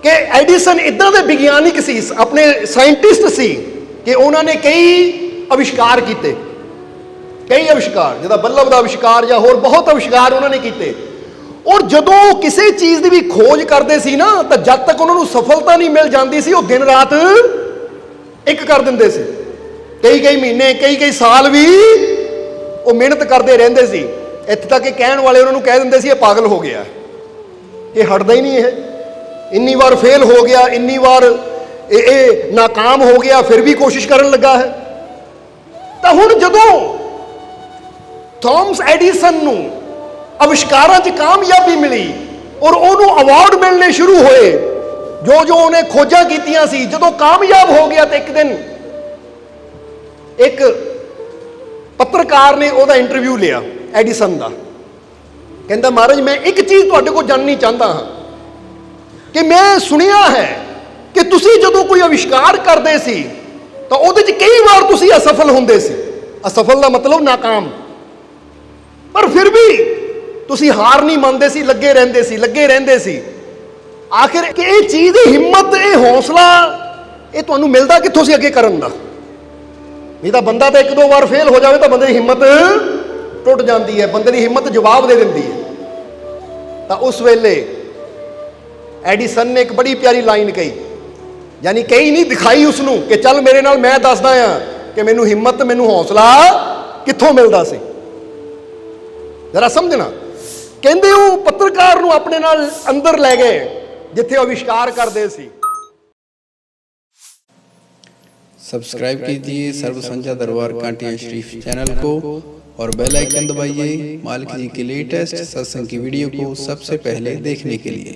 Speaker 1: ਕਿ ਐਡੀਸਨ ਇਦਾਂ ਦੇ ਵਿਗਿਆਨਿਕ ਸੀ, ਆਪਣੇ ਸਾਇੰਟਿਸਟ ਸੀ ਕਿ ਉਹਨਾਂ ਨੇ ਕਈ ਅਵਿਸ਼ਕਾਰ ਕੀਤੇ, ਕਈ ਅਵਿਸ਼ਕਾਰ, ਜਿਹਦਾ ਬੱਲਬ ਦਾ ਅਵਿਸ਼ਕਾਰ ਜਾਂ ਹੋਰ ਬਹੁਤ ਅਵਿਸ਼ਕਾਰ ਉਹਨਾਂ ਨੇ ਕੀਤੇ। ਔਰ ਜਦੋਂ ਕਿਸੇ ਚੀਜ਼ ਦੀ ਵੀ ਖੋਜ ਕਰਦੇ ਸੀ ਨਾ, ਤਾਂ ਜਦ ਤੱਕ ਉਹਨਾਂ ਨੂੰ ਸਫਲਤਾ ਨਹੀਂ ਮਿਲ ਜਾਂਦੀ ਸੀ ਉਹ ਦਿਨ ਰਾਤ ਇੱਕ ਕਰ ਦਿੰਦੇ ਸੀ, ਕਈ ਮਹੀਨੇ ਕਈ ਸਾਲ ਵੀ ਉਹ ਮਿਹਨਤ ਕਰਦੇ ਰਹਿੰਦੇ ਸੀ। ਇੱਥੇ ਤੱਕ ਕਿ ਕਹਿਣ ਵਾਲੇ ਉਹਨਾਂ ਨੂੰ ਕਹਿ ਦਿੰਦੇ ਸੀ ਇਹ ਪਾਗਲ ਹੋ ਗਿਆ, ਇਹ ਹਟਦਾ ਹੀ ਨਹੀਂ, ਇਹ ਇੰਨੀ ਵਾਰ ਫੇਲ ਹੋ ਗਿਆ, ਇੰਨੀ ਵਾਰ ਇਹ ਨਾਕਾਮ ਹੋ ਗਿਆ, ਫਿਰ ਵੀ ਕੋਸ਼ਿਸ਼ ਕਰਨ ਲੱਗਾ ਹੈ। ਤਾਂ ਹੁਣ ਜਦੋਂ ਥਾਮਸ ਐਡੀਸਨ ਨੂੰ ਅਵਿਸ਼ਕਾਰਾਂ 'ਚ ਕਾਮਯਾਬੀ ਮਿਲੀ ਔਰ ਉਹਨੂੰ ਅਵਾਰਡ ਮਿਲਣੇ ਸ਼ੁਰੂ ਹੋਏ, ਜੋ ਜੋ ਉਹਨੇ ਖੋਜਾਂ ਕੀਤੀਆਂ ਸੀ, ਜਦੋਂ ਕਾਮਯਾਬ ਹੋ ਗਿਆ ਤੇ ਇੱਕ ਦਿਨ ਇੱਕ ਪੱਤਰਕਾਰ ਨੇ ਉਹਦਾ ਇੰਟਰਵਿਊ ਲਿਆ ਐਡੀਸਨ ਦਾ। ਕਹਿੰਦਾ ਮਹਾਰਾਜ ਮੈਂ ਇੱਕ ਚੀਜ਼ ਤੁਹਾਡੇ ਕੋਲ ਜਾਣਨੀ ਚਾਹੁੰਦਾ ਹਾਂ ਕਿ ਮੈਂ ਸੁਣਿਆ ਹੈ ਕਿ ਤੁਸੀਂ ਜਦੋਂ ਕੋਈ ਅਵਿਸ਼ਕਾਰ ਕਰਦੇ ਸੀ ਤਾਂ ਉਹਦੇ 'ਚ ਕਈ ਵਾਰ ਤੁਸੀਂ ਅਸਫਲ ਹੁੰਦੇ ਸੀ। ਅਸਫਲ ਦਾ ਮਤਲਬ ਨਾਕਾਮ, ਪਰ ਫਿਰ ਵੀ ਤੁਸੀਂ ਹਾਰ ਨਹੀਂ ਮੰਨਦੇ ਸੀ, ਲੱਗੇ ਰਹਿੰਦੇ ਸੀ। ਆਖਿਰ ਕਿ ਇਹ ਚੀਜ਼ ਦੀ ਹਿੰਮਤ, ਇਹ ਹੌਸਲਾ ਇਹ ਤੁਹਾਨੂੰ ਮਿਲਦਾ ਕਿੱਥੋਂ ਸੀ ਅੱਗੇ ਕਰਨ ਦਾ? ਨਹੀਂ ਤਾਂ ਬੰਦਾ ਤਾਂ ਇੱਕ ਦੋ ਵਾਰ ਫੇਲ ਹੋ ਜਾਵੇ ਤਾਂ ਬੰਦੇ ਦੀ ਹਿੰਮਤ ਟੁੱਟ ਜਾਂਦੀ ਹੈ, ਬੰਦੇ ਦੀ ਹਿੰਮਤ ਜਵਾਬ ਦੇ ਦਿੰਦੀ ਹੈ। ਤਾਂ ਉਸ ਵੇਲੇ ਐਡੀਸਨ ਨੇ ਇੱਕ ਬੜੀ ਪਿਆਰੀ ਲਾਈਨ ਕਹੀ, ਯਾਨੀ ਕਹੀ ਨਹੀਂ, ਦਿਖਾਈ ਉਸ ਨੂੰ ਕਿ ਚੱਲ ਮੇਰੇ ਨਾਲ, ਮੈਂ ਦੱਸਦਾ ਆ ਕਿ ਮੈਨੂੰ ਹਿੰਮਤ, ਮੈਨੂੰ ਹੌਸਲਾ ਕਿੱਥੋਂ ਮਿਲਦਾ ਸੀ। ਜ਼ਰਾ ਸਮਝਣਾ। ਕਹਿੰਦੇ ਉਹ ਪੱਤਰਕਾਰ ਨੂੰ ਆਪਣੇ ਨਾਲ ਅੰਦਰ ਲੈ ਗਏ ਜਿੱਥੇ ਅਵਿਸ਼ਕਾਰ ਕਰਦੇ ਸੀ।
Speaker 3: सब्सक्राइब कीजिए सर्व संध्या दरबार कांटिया शरीफ चैनल को और बेल आइकन दबाइए मालिक जी के लेटेस्ट सत्संग की वीडियो को सबसे पहले देखने के लिए।